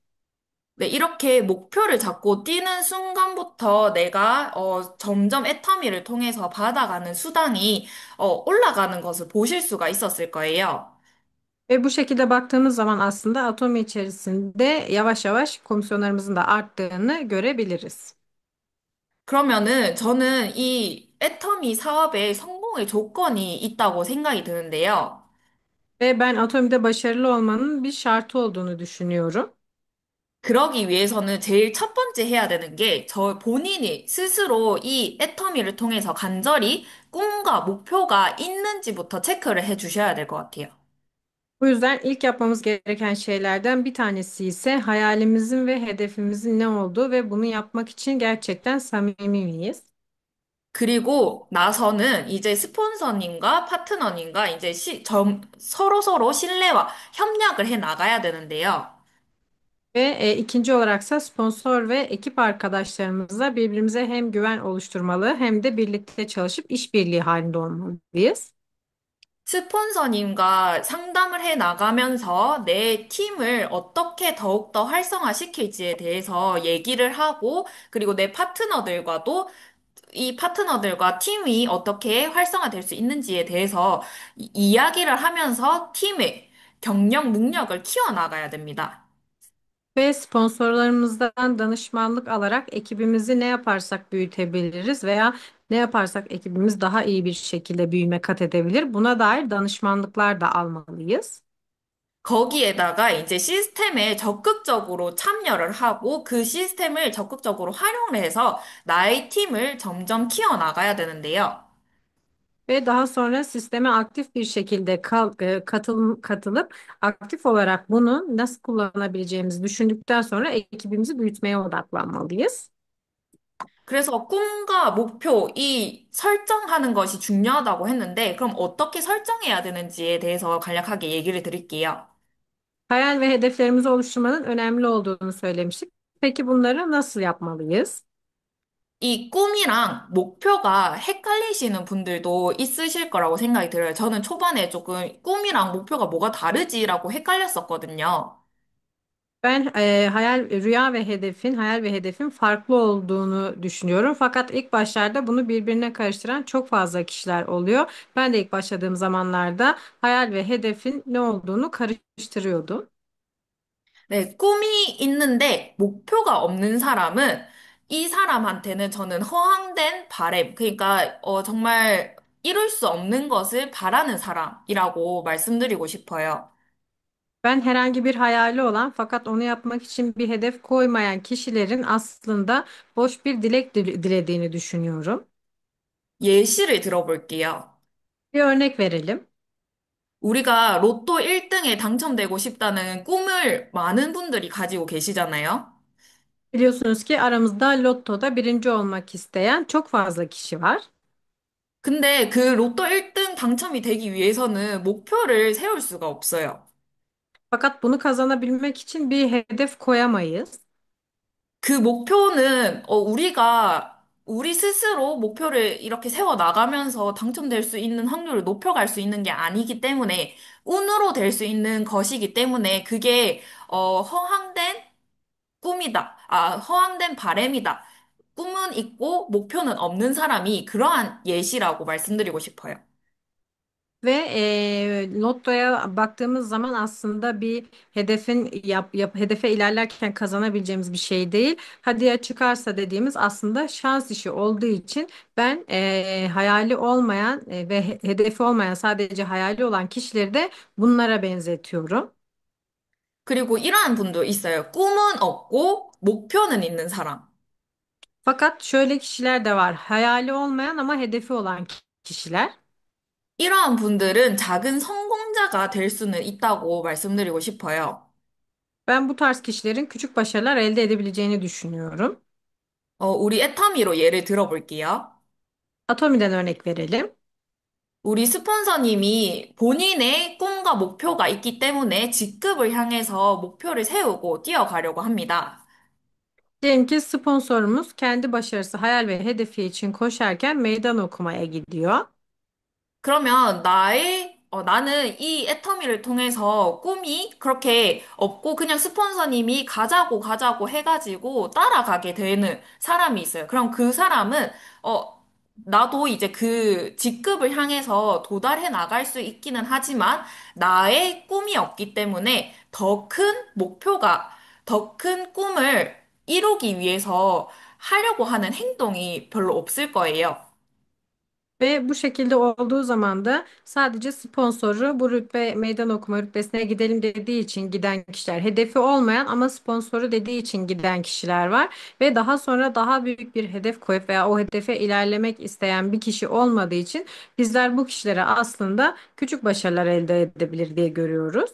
네, 이렇게 목표를 잡고 뛰는 순간부터 내가 점점 애터미를 통해서 받아가는 수당이 올라가는 것을 보실 수가 있었을 거예요. Ve bu şekilde baktığımız zaman aslında Atomi içerisinde yavaş yavaş komisyonlarımızın da arttığını görebiliriz. 그러면은 저는 이 애터미 사업의 성공의 조건이 있다고 생각이 드는데요. Ve ben Atomi'de başarılı olmanın bir şartı olduğunu düşünüyorum. 그러기 위해서는 제일 첫 번째 해야 되는 게 저 본인이 스스로 이 애터미를 통해서 간절히 꿈과 목표가 있는지부터 체크를 해 주셔야 될 것 같아요. Bu yüzden ilk yapmamız gereken şeylerden bir tanesi ise hayalimizin ve hedefimizin ne olduğu ve bunu yapmak için gerçekten samimi miyiz? 그리고 나서는 이제 스폰서님과 파트너님과 이제 서로서로 신뢰와 협력을 해 나가야 되는데요. Ve ikinci olaraksa sponsor ve ekip arkadaşlarımızla birbirimize hem güven oluşturmalı hem de birlikte çalışıp işbirliği halinde olmalıyız. 스폰서님과 상담을 해 나가면서 내 팀을 어떻게 더욱더 활성화시킬지에 대해서 얘기를 하고, 그리고 내 파트너들과도 이 파트너들과 팀이 어떻게 활성화될 수 있는지에 대해서 이야기를 하면서 팀의 경영 능력을 키워나가야 됩니다. Ve sponsorlarımızdan danışmanlık alarak ekibimizi ne yaparsak büyütebiliriz veya ne yaparsak ekibimiz daha iyi bir şekilde büyüme kat edebilir. Buna dair danışmanlıklar da almalıyız. 거기에다가 이제 시스템에 적극적으로 참여를 하고 그 시스템을 적극적으로 활용을 해서 나의 팀을 점점 키워나가야 되는데요. Ve daha sonra sisteme aktif bir şekilde katılıp aktif olarak bunu nasıl kullanabileceğimizi düşündükten sonra ekibimizi büyütmeye odaklanmalıyız. 그래서 꿈과 목표, 이 설정하는 것이 중요하다고 했는데, 그럼 어떻게 설정해야 되는지에 대해서 간략하게 얘기를 드릴게요. Hayal ve hedeflerimizi oluşturmanın önemli olduğunu söylemiştik. Peki bunları nasıl yapmalıyız? 이 꿈이랑 목표가 헷갈리시는 분들도 있으실 거라고 생각이 들어요. 저는 초반에 조금 꿈이랑 목표가 뭐가 다르지라고 헷갈렸었거든요. Ben hayal ve hedefin farklı olduğunu düşünüyorum. Fakat ilk başlarda bunu birbirine karıştıran çok fazla kişiler oluyor. Ben de ilk başladığım zamanlarda hayal ve hedefin ne olduğunu karıştırıyordum. 네, 꿈이 있는데 목표가 없는 사람은 이 사람한테는 저는 허황된 바램, 그러니까 정말 이룰 수 없는 것을 바라는 사람이라고 말씀드리고 싶어요. Ben herhangi bir hayali olan fakat onu yapmak için bir hedef koymayan kişilerin aslında boş bir dilediğini düşünüyorum. 예시를 들어볼게요. Bir örnek verelim. 우리가 로또 1등에 당첨되고 싶다는 꿈을 많은 분들이 가지고 계시잖아요. Biliyorsunuz ki aramızda Lotto'da birinci olmak isteyen çok fazla kişi var. 근데 그 로또 1등 당첨이 되기 위해서는 목표를 세울 수가 없어요. Fakat bunu kazanabilmek için bir hedef koyamayız. 그 목표는 우리가 우리 스스로 목표를 이렇게 세워 나가면서 당첨될 수 있는 확률을 높여갈 수 있는 게 아니기 때문에 운으로 될 수 있는 것이기 때문에 그게 허황된 꿈이다. 아, 허황된 바램이다. 꿈은 있고 목표는 없는 사람이 그러한 예시라고 말씀드리고 싶어요. Ve Lotto'ya baktığımız zaman aslında bir hedefe ilerlerken kazanabileceğimiz bir şey değil. Hadi ya çıkarsa dediğimiz aslında şans işi olduğu için ben hayali olmayan ve hedefi olmayan sadece hayali olan kişileri de bunlara benzetiyorum. 그리고 이러한 분도 있어요. 꿈은 없고 목표는 있는 사람. Fakat şöyle kişiler de var. Hayali olmayan ama hedefi olan kişiler. 이러한 분들은 작은 성공자가 될 수는 있다고 말씀드리고 싶어요. Ben bu tarz kişilerin küçük başarılar elde edebileceğini düşünüyorum. 우리 애터미로 예를 들어볼게요. Atomi'den örnek verelim. 우리 스폰서님이 본인의 꿈과 목표가 있기 때문에 직급을 향해서 목표를 세우고 뛰어가려고 합니다. Diyelim ki sponsorumuz kendi başarısı, hayal ve hedefi için koşarken meydan okumaya gidiyor. 그러면 나의 나는 이 애터미를 통해서 꿈이 그렇게 없고 그냥 스폰서님이 가자고 가자고 해가지고 따라가게 되는 사람이 있어요. 그럼 그 사람은, 나도 이제 그 직급을 향해서 도달해 나갈 수 있기는 하지만 나의 꿈이 없기 때문에 더 큰 목표가, 더 큰 꿈을 이루기 위해서 하려고 하는 행동이 별로 없을 거예요. Ve bu şekilde olduğu zaman da sadece sponsoru bu rütbe meydan okuma rütbesine gidelim dediği için giden kişiler, hedefi olmayan ama sponsoru dediği için giden kişiler var ve daha sonra daha büyük bir hedef koyup veya o hedefe ilerlemek isteyen bir kişi olmadığı için bizler bu kişilere aslında küçük başarılar elde edebilir diye görüyoruz.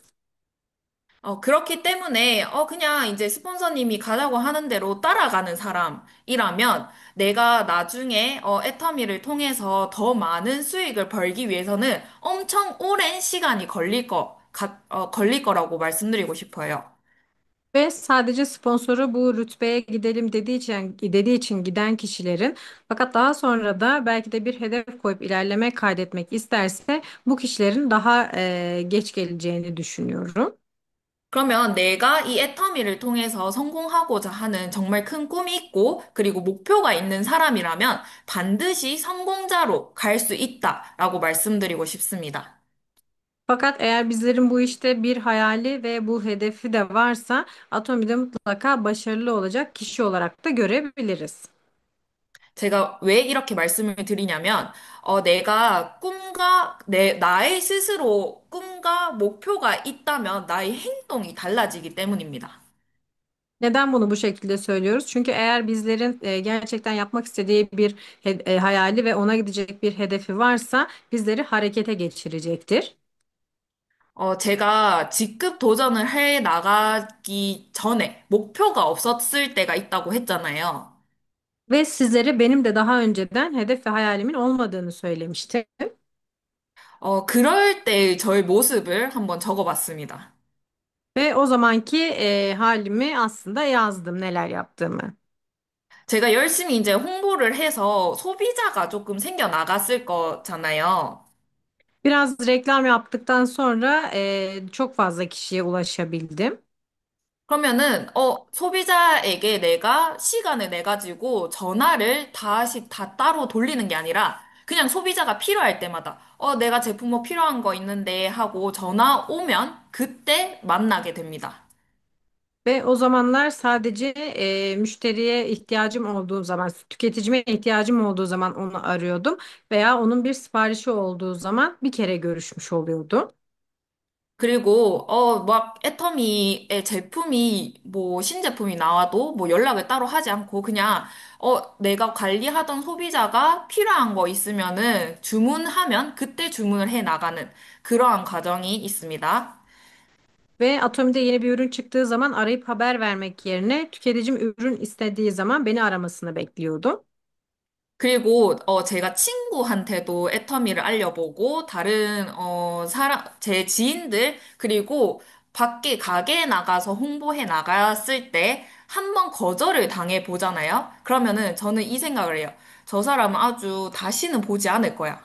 그렇기 때문에, 그냥 이제 스폰서님이 가자고 하는 대로 따라가는 사람이라면 내가 나중에, 애터미를 통해서 더 많은 수익을 벌기 위해서는 엄청 오랜 시간이 걸릴 거라고 말씀드리고 싶어요. Ve sadece sponsoru bu rütbeye gidelim dediği için giden kişilerin fakat daha sonra da belki de bir hedef koyup ilerleme kaydetmek isterse bu kişilerin daha geç geleceğini düşünüyorum. 그러면 내가 이 애터미를 통해서 성공하고자 하는 정말 큰 꿈이 있고, 그리고 목표가 있는 사람이라면 반드시 성공자로 갈 수 있다라고 말씀드리고 싶습니다. Fakat eğer bizlerin bu işte bir hayali ve bu hedefi de varsa Atomi'de mutlaka başarılı olacak kişi olarak da görebiliriz. 제가 왜 이렇게 말씀을 드리냐면, 나의 스스로 꿈과 목표가 있다면 나의 행동이 달라지기 때문입니다. Neden bunu bu şekilde söylüyoruz? Çünkü eğer bizlerin gerçekten yapmak istediği bir hayali ve ona gidecek bir hedefi varsa bizleri harekete geçirecektir. 제가 직급 도전을 해 나가기 전에 목표가 없었을 때가 있다고 했잖아요. Ve sizlere benim de daha önceden hedef ve hayalimin olmadığını söylemiştim. 그럴 때 저의 모습을 한번 적어봤습니다. Ve o zamanki halimi aslında yazdım neler yaptığımı. 제가 열심히 이제 홍보를 해서 소비자가 조금 생겨나갔을 거잖아요. Biraz reklam yaptıktan sonra çok fazla kişiye ulaşabildim. 그러면은, 소비자에게 내가 시간을 내가지고 전화를 다시 다 따로 돌리는 게 아니라 그냥 소비자가 필요할 때마다, 내가 제품 뭐 필요한 거 있는데 하고 전화 오면 그때 만나게 됩니다. Ve o zamanlar sadece müşteriye ihtiyacım olduğu zaman, tüketicime ihtiyacım olduğu zaman onu arıyordum veya onun bir siparişi olduğu zaman bir kere görüşmüş oluyordum. 그리고, 막, 애터미의 제품이, 뭐, 신제품이 나와도, 뭐, 연락을 따로 하지 않고, 그냥, 내가 관리하던 소비자가 필요한 거 있으면은, 주문하면, 그때 주문을 해 나가는, 그러한 과정이 있습니다. Ve Atomi'de yeni bir ürün çıktığı zaman arayıp haber vermek yerine tüketicim ürün istediği zaman beni aramasını bekliyordum. 그리고, 제가 친구한테도 애터미를 알려보고, 제 지인들, 그리고 밖에 가게에 나가서 홍보해 nagas을 때, 한 번 거절을 당해 보잖아요? 그러면은 저는 이 생각을 해요. 저 사람은 아주 다시는 보지 않을 거야.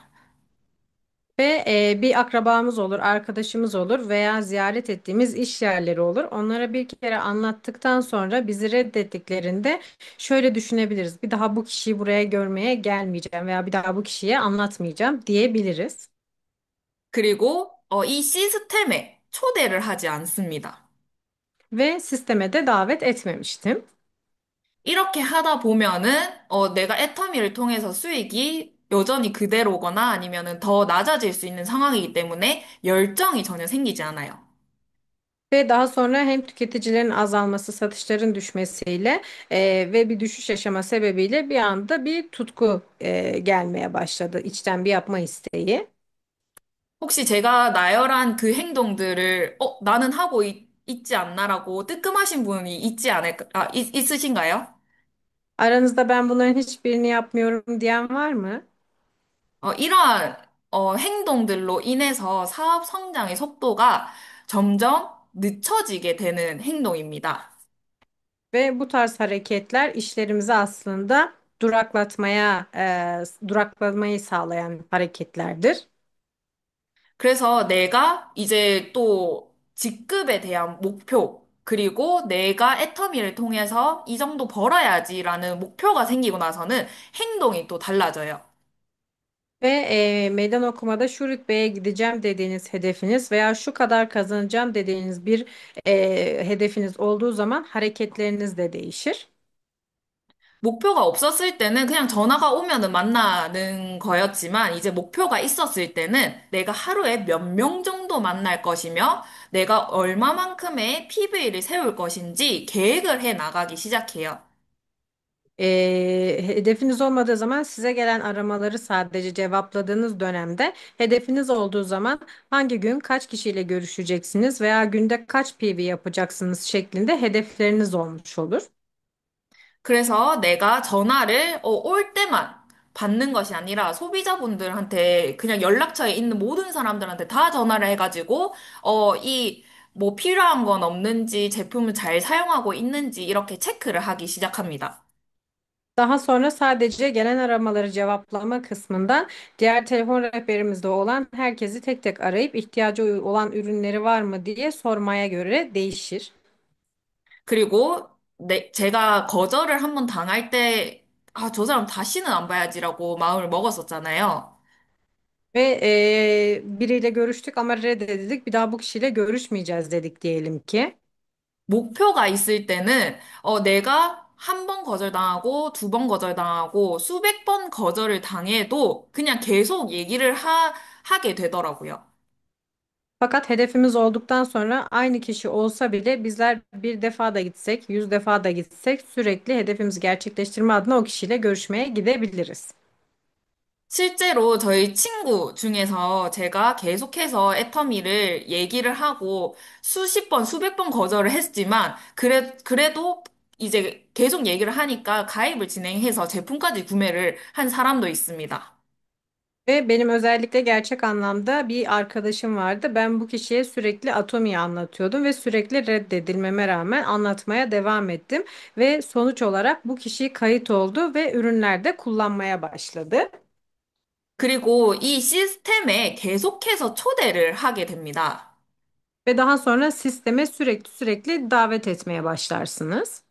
Ve bir akrabamız olur, arkadaşımız olur veya ziyaret ettiğimiz iş yerleri olur. Onlara bir kere anlattıktan sonra bizi reddettiklerinde şöyle düşünebiliriz. Bir daha bu kişiyi buraya görmeye gelmeyeceğim veya bir daha bu kişiye anlatmayacağım diyebiliriz. 그리고, 이 시스템에 초대를 하지 않습니다. Ve sisteme de davet etmemiştim. 이렇게 하다 보면은, 내가 애터미를 통해서 수익이 여전히 그대로거나 아니면은 더 낮아질 수 있는 상황이기 때문에 열정이 전혀 생기지 않아요. Ve daha sonra hem tüketicilerin azalması, satışların düşmesiyle ve bir düşüş yaşama sebebiyle bir anda bir tutku gelmeye başladı. İçten bir yapma isteği. 혹시 제가 나열한 그 행동들을, 나는 있지 않나라고 뜨끔하신 분이 있으신가요? Aranızda ben bunların hiçbirini yapmıyorum diyen var mı? 이러한, 행동들로 인해서 사업 성장의 속도가 점점 늦춰지게 되는 행동입니다. Ve bu tarz hareketler işlerimizi aslında duraklatmayı sağlayan hareketlerdir. 그래서 내가 이제 또 직급에 대한 목표, 그리고 내가 애터미를 통해서 이 정도 벌어야지라는 목표가 생기고 나서는 행동이 또 달라져요. Ve meydan okumada şu rütbeye gideceğim dediğiniz hedefiniz veya şu kadar kazanacağım dediğiniz bir hedefiniz olduğu zaman hareketleriniz de değişir. 목표가 없었을 때는 그냥 전화가 오면은 만나는 거였지만 이제 목표가 있었을 때는 내가 하루에 몇 명 정도 만날 것이며 내가 얼마만큼의 PB를 세울 것인지 계획을 해 나가기 시작해요. Hedefiniz olmadığı zaman size gelen aramaları sadece cevapladığınız dönemde, hedefiniz olduğu zaman hangi gün kaç kişiyle görüşeceksiniz veya günde kaç PV yapacaksınız şeklinde hedefleriniz olmuş olur. 그래서 내가 전화를 올 때만 받는 것이 아니라 소비자분들한테 그냥 연락처에 있는 모든 사람들한테 다 전화를 해가지고 이 뭐 필요한 건 없는지 제품을 잘 사용하고 있는지 이렇게 체크를 하기 시작합니다. Daha sonra sadece gelen aramaları cevaplama kısmından diğer telefon rehberimizde olan herkesi tek tek arayıp ihtiyacı olan ürünleri var mı diye sormaya göre değişir. 그리고 제가 거절을 한번 당할 때, 아, 저 사람 다시는 안 봐야지라고 마음을 먹었었잖아요. Ve biriyle görüştük ama reddedildik. Bir daha bu kişiyle görüşmeyeceğiz dedik diyelim ki. 목표가 있을 때는, 내가 한 번 거절당하고, 두 번 거절당하고, 수백 번 거절을 당해도 그냥 계속 얘기를 하게 되더라고요. Fakat hedefimiz olduktan sonra aynı kişi olsa bile bizler bir defa da gitsek, 100 defa da gitsek sürekli hedefimizi gerçekleştirme adına o kişiyle görüşmeye gidebiliriz. 실제로 저희 친구 중에서 제가 계속해서 애터미를 얘기를 하고 수십 번, 수백 번 거절을 했지만, 그래도 이제 계속 얘기를 하니까 가입을 진행해서 제품까지 구매를 한 사람도 있습니다. Ve benim özellikle gerçek anlamda bir arkadaşım vardı. Ben bu kişiye sürekli Atomi'yi anlatıyordum ve sürekli reddedilmeme rağmen anlatmaya devam ettim. Ve sonuç olarak bu kişi kayıt oldu ve ürünlerde kullanmaya başladı. 그리고 이 시스템에 계속해서 초대를 하게 됩니다. Ve daha sonra sisteme sürekli davet etmeye başlarsınız.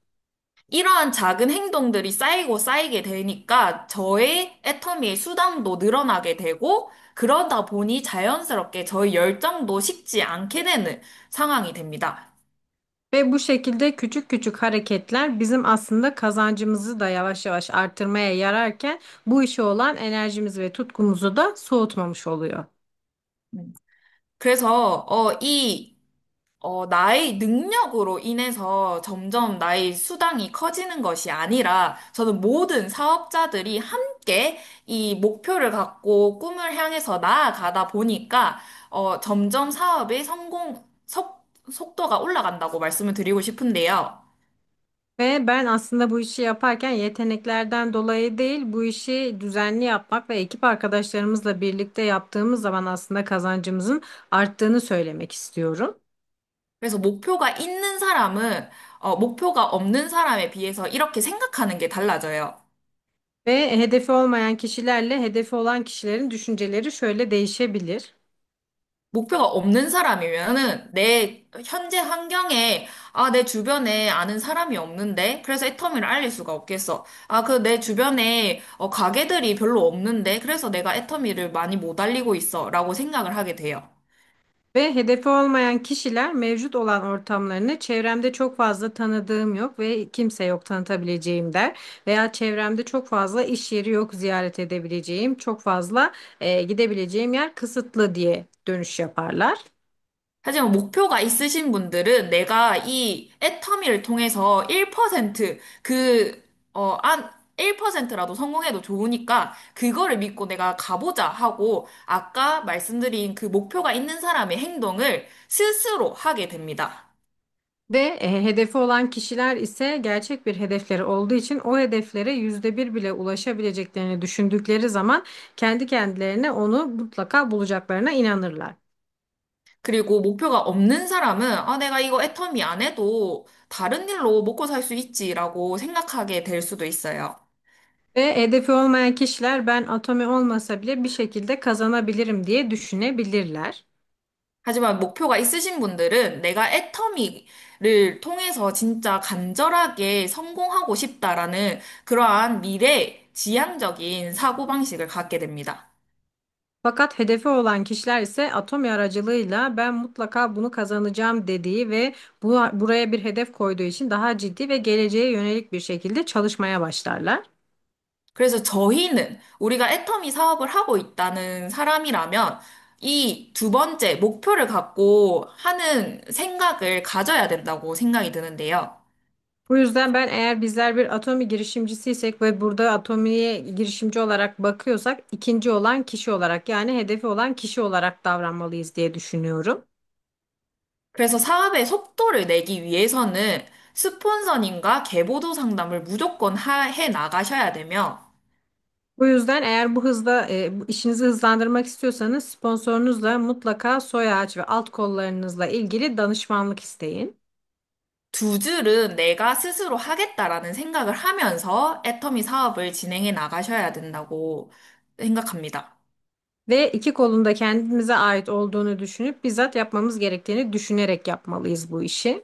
이러한 작은 행동들이 쌓이고 쌓이게 되니까 저의 애터미의 수당도 늘어나게 되고 그러다 보니 자연스럽게 저의 열정도 식지 않게 되는 상황이 됩니다. Ve bu şekilde küçük küçük hareketler bizim aslında kazancımızı da yavaş yavaş artırmaya yararken bu işe olan enerjimizi ve tutkumuzu da soğutmamış oluyor. 음. 그래서 나의 능력으로 인해서 점점 나의 수당이 커지는 것이 아니라 저는 모든 사업자들이 함께 이 목표를 갖고 꿈을 향해서 나아가다 보니까 점점 사업의 속도가 올라간다고 말씀을 드리고 싶은데요. Ve ben aslında bu işi yaparken yeteneklerden dolayı değil, bu işi düzenli yapmak ve ekip arkadaşlarımızla birlikte yaptığımız zaman aslında kazancımızın arttığını söylemek istiyorum. 그래서 목표가 없는 사람에 비해서 이렇게 생각하는 게 달라져요. Ve hedefi olmayan kişilerle hedefi olan kişilerin düşünceleri şöyle değişebilir. 목표가 없는 사람이면은 내 현재 환경에 내 주변에 아는 사람이 없는데 그래서 애터미를 알릴 수가 없겠어. 내 주변에 가게들이 별로 없는데 그래서 내가 애터미를 많이 못 알리고 있어라고 생각을 하게 돼요. Ve hedefi olmayan kişiler mevcut olan ortamlarını çevremde çok fazla tanıdığım yok ve kimse yok tanıtabileceğim der. Veya çevremde çok fazla iş yeri yok ziyaret edebileceğim, çok fazla gidebileceğim yer kısıtlı diye dönüş yaparlar. 하지만 목표가 있으신 분들은 내가 이 애터미를 통해서 1% 한 1%라도 성공해도 좋으니까 그거를 믿고 내가 가보자 hago 아까 말씀드린 그 목표가 있는 사람의 행동을 스스로 하게 됩니다. Ve hedefi olan kişiler ise gerçek bir hedefleri olduğu için o hedeflere %1 bile ulaşabileceklerini düşündükleri zaman kendi kendilerine onu mutlaka bulacaklarına inanırlar. 그리고 목표가 없는 사람은 내가 이거 애터미 안 해도 다른 일로 먹고 살 수 있지라고 생각하게 될 수도 있어요. Ve hedefi olmayan kişiler ben atomi olmasa bile bir şekilde kazanabilirim diye düşünebilirler. 하지만 목표가 있으신 분들은 내가 애터미를 통해서 진짜 간절하게 성공하고 싶다라는 그러한 미래 지향적인 사고방식을 갖게 됩니다. Fakat hedefi olan kişiler ise atomi aracılığıyla ben mutlaka bunu kazanacağım dediği ve buraya bir hedef koyduğu için daha ciddi ve geleceğe yönelik bir şekilde çalışmaya başlarlar. 그래서 저희는 우리가 애터미 사업을 하고 있다는 사람이라면 이 두 번째 목표를 갖고 하는 생각을 가져야 된다고 생각이 드는데요. Bu yüzden ben eğer bizler bir atomi girişimcisiysek ve burada atomiye girişimci olarak bakıyorsak ikinci olan kişi olarak yani hedefi olan kişi olarak davranmalıyız diye düşünüyorum. 그래서 사업의 속도를 내기 위해서는 스폰서님과 계보도 상담을 무조건 해 나가셔야 되며, Bu yüzden eğer bu hızda bu işinizi hızlandırmak istiyorsanız sponsorunuzla mutlaka soy ağaç ve alt kollarınızla ilgili danışmanlık isteyin. 두 줄은 내가 스스로 하겠다라는 생각을 하면서 애터미 사업을 진행해 나가셔야 된다고 생각합니다. Ve iki kolunda kendimize ait olduğunu düşünüp bizzat yapmamız gerektiğini düşünerek yapmalıyız bu işi.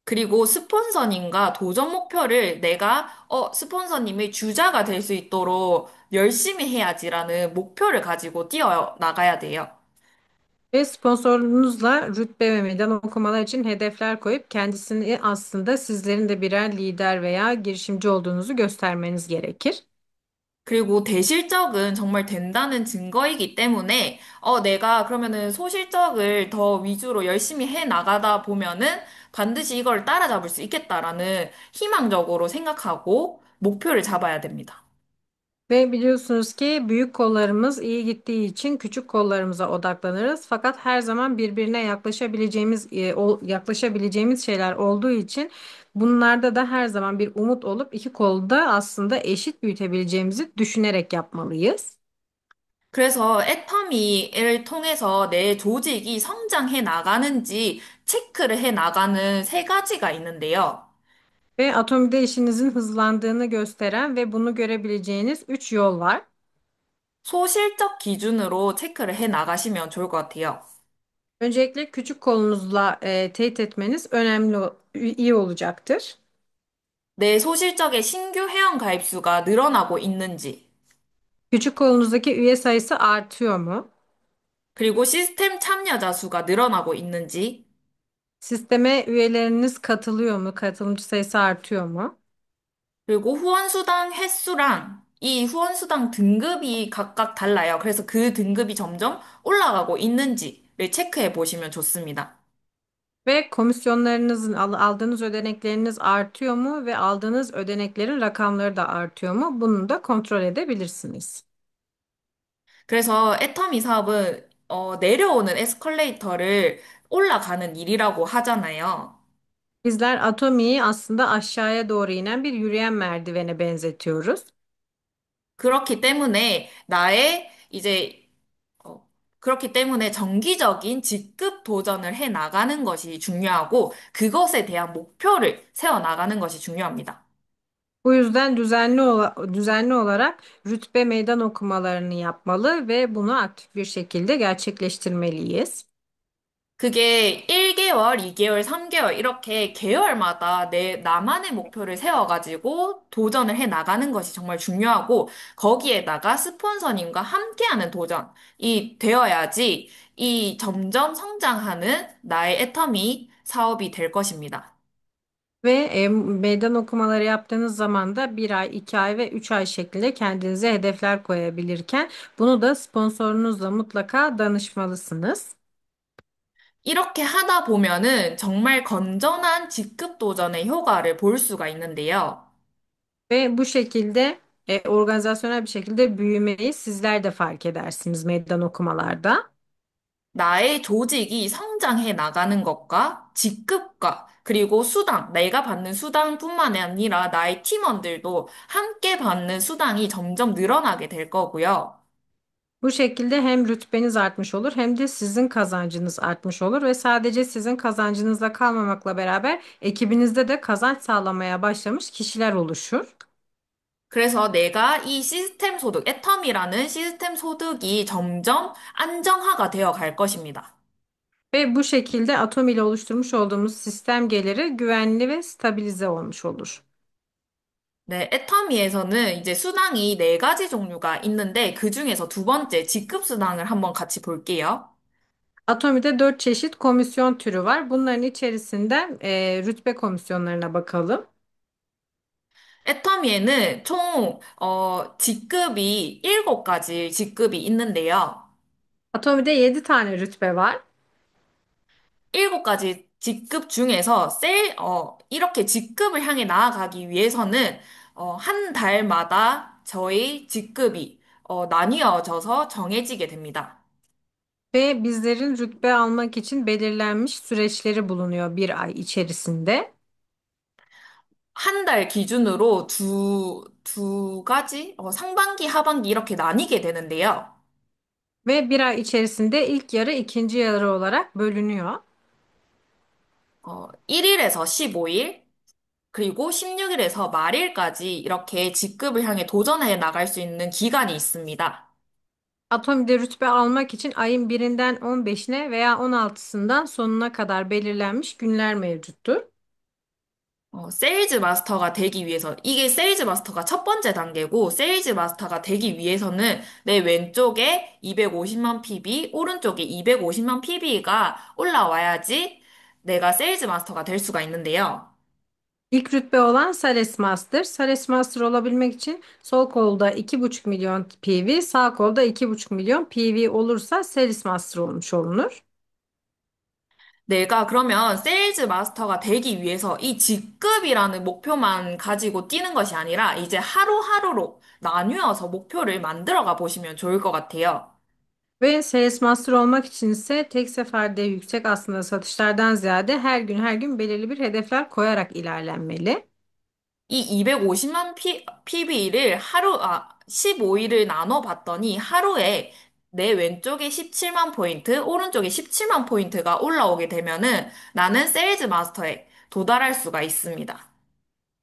그리고 스폰서님과 도전 목표를 내가, 스폰서님의 주자가 될 수 있도록 열심히 해야지라는 목표를 가지고 뛰어 나가야 돼요. Ve sponsorunuzla rütbe ve meydan okumalar için hedefler koyup kendisini aslında sizlerin de birer lider veya girişimci olduğunuzu göstermeniz gerekir. 그리고 대실적은 정말 된다는 증거이기 때문에, 내가 그러면은 소실적을 더 위주로 열심히 해 나가다 보면은 반드시 이걸 따라잡을 수 있겠다라는 희망적으로 생각하고 목표를 잡아야 됩니다. Ve biliyorsunuz ki büyük kollarımız iyi gittiği için küçük kollarımıza odaklanırız. Fakat her zaman birbirine yaklaşabileceğimiz şeyler olduğu için bunlarda da her zaman bir umut olup iki kolu da aslında eşit büyütebileceğimizi düşünerek yapmalıyız. 그래서 애터미를 통해서 내 조직이 성장해 나가는지 체크를 해 나가는 세 가지가 있는데요. Ve atomide işinizin hızlandığını gösteren ve bunu görebileceğiniz 3 yol var. 소실적 기준으로 체크를 해 나가시면 좋을 것 같아요. Öncelikle küçük kolunuzla teyit etmeniz iyi olacaktır. 내 소실적의 신규 회원 가입 수가 늘어나고 있는지, Küçük kolunuzdaki üye sayısı artıyor mu? 그리고 시스템 참여자 수가 늘어나고 있는지, Sisteme üyeleriniz katılıyor mu? Katılımcı sayısı artıyor mu? 그리고 후원수당 횟수랑 이 후원수당 등급이 각각 달라요. 그래서 그 등급이 점점 올라가고 있는지를 체크해 보시면 좋습니다. Ve aldığınız ödenekleriniz artıyor mu? Ve aldığınız ödeneklerin rakamları da artıyor mu? Bunu da kontrol edebilirsiniz. 그래서 애터미 사업은 내려오는 에스컬레이터를 올라가는 일이라고 하잖아요. Bizler Atomi'yi aslında aşağıya doğru inen bir yürüyen merdivene benzetiyoruz. 그렇기 때문에 어, 그렇기 때문에 정기적인 직급 do전을 해 나가는 것이 중요하고 그것에 대한 목표를 세워 나가는 것이 중요합니다. Bu yüzden düzenli olarak rütbe meydan okumalarını yapmalı ve bunu aktif bir şekilde gerçekleştirmeliyiz. 그게 1개월, 2개월, 3개월 이렇게 계열마다 나만의 목표를 세워가지고 도전을 해 나가는 것이 정말 중요하고 거기에다가 스폰서님과 함께하는 도전이 되어야지 이 점점 성장하는 나의 애터미 사업이 될 것입니다. Ve meydan okumaları yaptığınız zaman da bir ay, 2 ay ve 3 ay şeklinde kendinize hedefler koyabilirken bunu da sponsorunuzla mutlaka danışmalısınız. 이렇게 하다 보면은 정말 건전한 직급 도전의 효과를 볼 수가 있는데요. Ve bu şekilde organizasyonel bir şekilde büyümeyi sizler de fark edersiniz meydan okumalarda. 나의 조직이 성장해 나가는 것과 직급과 그리고 수당, 내가 받는 수당뿐만 아니라 나의 팀원들도 함께 받는 수당이 점점 늘어나게 될 거고요. Bu şekilde hem rütbeniz artmış olur hem de sizin kazancınız artmış olur ve sadece sizin kazancınızla kalmamakla beraber ekibinizde de kazanç sağlamaya başlamış kişiler oluşur. 그래서 내가 이 시스템 sodık, 애텀이라는 시스템 소득이 점점 안정화가 되어 갈 것입니다. Ve bu şekilde atom ile oluşturmuş olduğumuz sistem geliri güvenli ve stabilize olmuş olur. 네, 애터미에서는 이제 수당이 네 가지 종류가 있는데 그 중에서 두 번째 직급 수당을 한번 같이 볼게요. Atomide 4 çeşit komisyon türü var. Bunların içerisinden rütbe komisyonlarına bakalım. 애터미에는 총 직급이 일곱 가지 직급이 있는데요. Atomide 7 tane rütbe var. 일곱 가지 직급 중에서 이렇게 직급을 향해 나아가기 위해서는 한 달마다 저희 직급이 나뉘어져서 정해지게 됩니다. Ve bizlerin rütbe almak için belirlenmiş süreçleri bulunuyor bir ay içerisinde. 한 달 기준으로 두 가지, 상반기, 하반기 이렇게 나뉘게 되는데요. Ve bir ay içerisinde ilk yarı ikinci yarı olarak bölünüyor. 1일에서 15일, 그리고 16일에서 말일까지 이렇게 직급을 향해 도전해 나갈 수 있는 기간이 있습니다. Atomide rütbe almak için ayın birinden 15'ine veya 16'sından sonuna kadar belirlenmiş günler mevcuttur. 세일즈 마스터가 되기 위해서, 이게 세일즈 마스터가 첫 번째 단계고, 세일즈 마스터가 되기 위해서는 내 왼쪽에 250만 PB, 오른쪽에 250만 PB가 올라와야지 내가 세일즈 마스터가 될 수가 있는데요. İlk rütbe olan Sales Master. Sales Master olabilmek için sol kolda 2,5 milyon PV, sağ kolda 2,5 milyon PV olursa Sales Master olmuş olunur. 내가 그러면 세일즈 마스터가 되기 위해서 이 직급이라는 목표만 가지고 뛰는 것이 a니라 이제 하루하루로 나뉘어서 목표를 만들어가 보시면 좋을 것 같아요. Ve Sales Master olmak için ise tek seferde yüksek aslında satışlardan ziyade her gün belirli bir hedefler koyarak ilerlenmeli. 이 250만 PB를 15일을 나눠 봤더니 하루에 내 왼쪽에 17만 포인트, o른쪽에 17만 포인트가 올라오게 되면은 나는 세일즈 마스터에 도달할 수가 있습니다.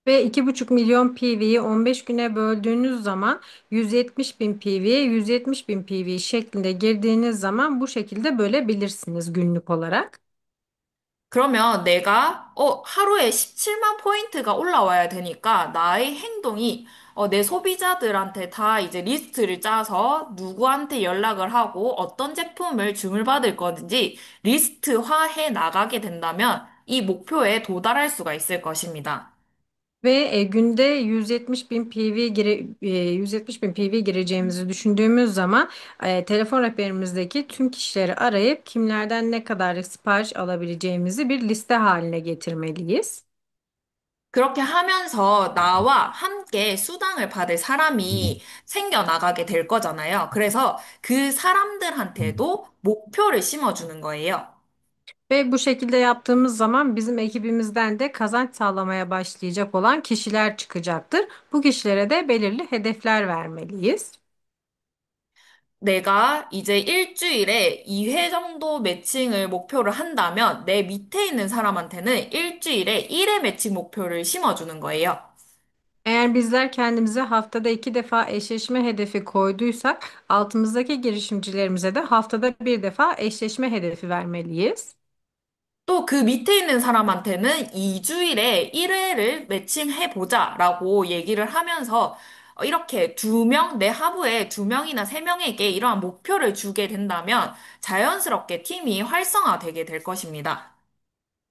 Ve 2,5 milyon PV'yi 15 güne böldüğünüz zaman 170 bin PV'ye 170 bin PV şeklinde girdiğiniz zaman bu şekilde bölebilirsiniz günlük olarak. 그러면 내가, 하루에 17만 포인트가 올라와야 되니까 나의 행동이, 내 소비자들한테 다 이제 리스트를 짜서 누구한테 연락을 하고 어떤 제품을 주문을 받을 건지 리스트화해 나가게 된다면 이 목표에 도달할 수가 있을 것입니다. Ve günde 170 bin PV 170 bin PV gireceğimizi düşündüğümüz zaman telefon rehberimizdeki tüm kişileri arayıp kimlerden ne kadar sipariş alabileceğimizi bir liste haline getirmeliyiz. 그렇게 하면서 나와 함께 수당을 받을 사람이 생겨나가게 될 거잖아요. 그래서 그 사람들한테도 목표를 심어주는 거예요. Ve bu şekilde yaptığımız zaman bizim ekibimizden de kazanç sağlamaya başlayacak olan kişiler çıkacaktır. Bu kişilere de belirli hedefler vermeliyiz. 내가 이제 일주일에 2회 정도 매칭을 목표를 한다면 내 밑에 있는 사람한테는 일주일에 1회 매칭 목표를 심어주는 거예요. Eğer bizler kendimize haftada 2 defa eşleşme hedefi koyduysak, altımızdaki girişimcilerimize de haftada 1 defa eşleşme hedefi vermeliyiz. 또 그 밑에 있는 사람한테는 2주일에 1회를 매칭해보자라고 얘기를 하면서 이렇게 내 하부에 두 명이나 세 명에게 이러한 목표를 주게 된다면 자연스럽게 팀이 활성화되게 될 것입니다.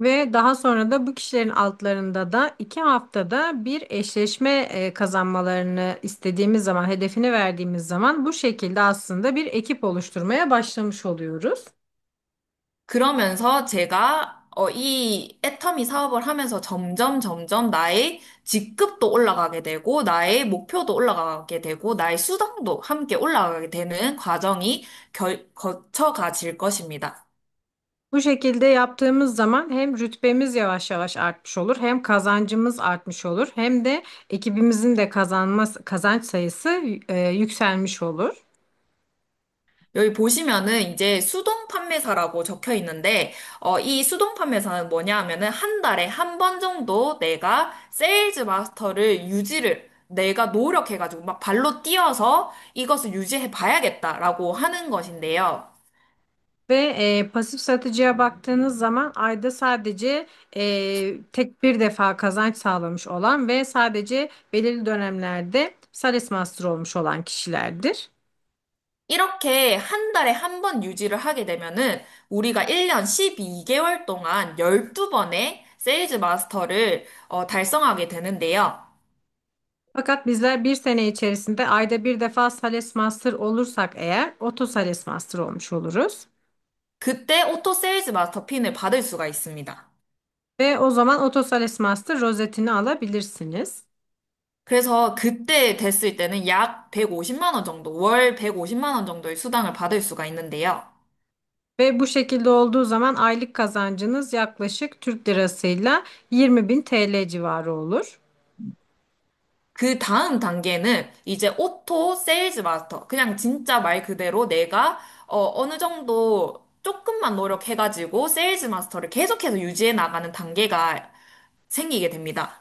Ve daha sonra da bu kişilerin altlarında da 2 haftada bir eşleşme kazanmalarını istediğimiz zaman, hedefini verdiğimiz zaman bu şekilde aslında bir ekip oluşturmaya başlamış oluyoruz. 그러면서 제가 이 애터미 사업을 하면서 점점 나의 직급도 올라가게 되고 나의 목표도 올라가게 되고 나의 수당도 함께 올라가게 되는 과정이 거쳐가질 것입니다. Bu şekilde yaptığımız zaman hem rütbemiz yavaş yavaş artmış olur, hem kazancımız artmış olur, hem de ekibimizin de kazanç sayısı yükselmiş olur. 여기 보시면은 이제 수동 판매사라고 적혀 있는데, 이 수동 판매사는 뭐냐 하면은 한 달에 한 번 정도 내가 세일즈 마스터를 유지를 내가 노력해가지고 막 발로 뛰어서 이것을 유지해 봐야겠다라고 하는 것인데요. Ve pasif satıcıya baktığınız zaman ayda sadece tek bir defa kazanç sağlamış olan ve sadece belirli dönemlerde Sales Master olmuş olan kişilerdir. 이렇게 한 달에 한 번 유지를 하게 되면은 우리가 1년 12개월 동안 12번의 세일즈 마스터를 달성하게 되는데요. Fakat bizler bir sene içerisinde ayda bir defa Sales Master olursak eğer Auto Sales Master olmuş oluruz. 그때 오토 세일즈 마스터 핀을 받을 수가 있습니다. Ve o zaman Auto Sales Master rozetini alabilirsiniz. 그래서 그때 됐을 때는 약 150만 원 정도, 월 150만 원 정도의 수당을 받을 수가 있는데요. Ve bu şekilde olduğu zaman aylık kazancınız yaklaşık Türk lirasıyla 20 bin TL civarı olur. 그 다음 단계는 이제 오토 세일즈 마스터. 그냥 진짜 말 그대로 내가 어느 정도 조금만 노력해가지고 세일즈 마스터를 계속해서 유지해 나가는 단계가 생기게 됩니다.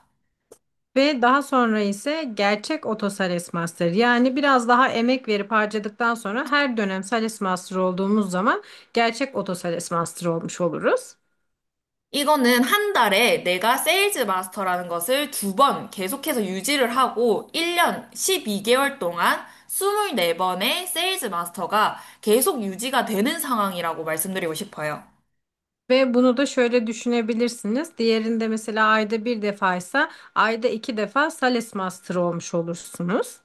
Ve daha sonra ise gerçek Auto Sales Master, yani biraz daha emek verip harcadıktan sonra her dönem Sales Master olduğumuz zaman gerçek Auto Sales Master olmuş oluruz. 이거는 한 달에 내가 세일즈 마스터라는 것을 두 번 계속해서 유지를 하고 1년 12개월 동안 24번의 세일즈 마스터가 계속 유지가 되는 상황이라고 말씀드리고 싶어요. Ve bunu da şöyle düşünebilirsiniz. Diğerinde mesela ayda bir defaysa ayda iki defa Sales Master olmuş olursunuz.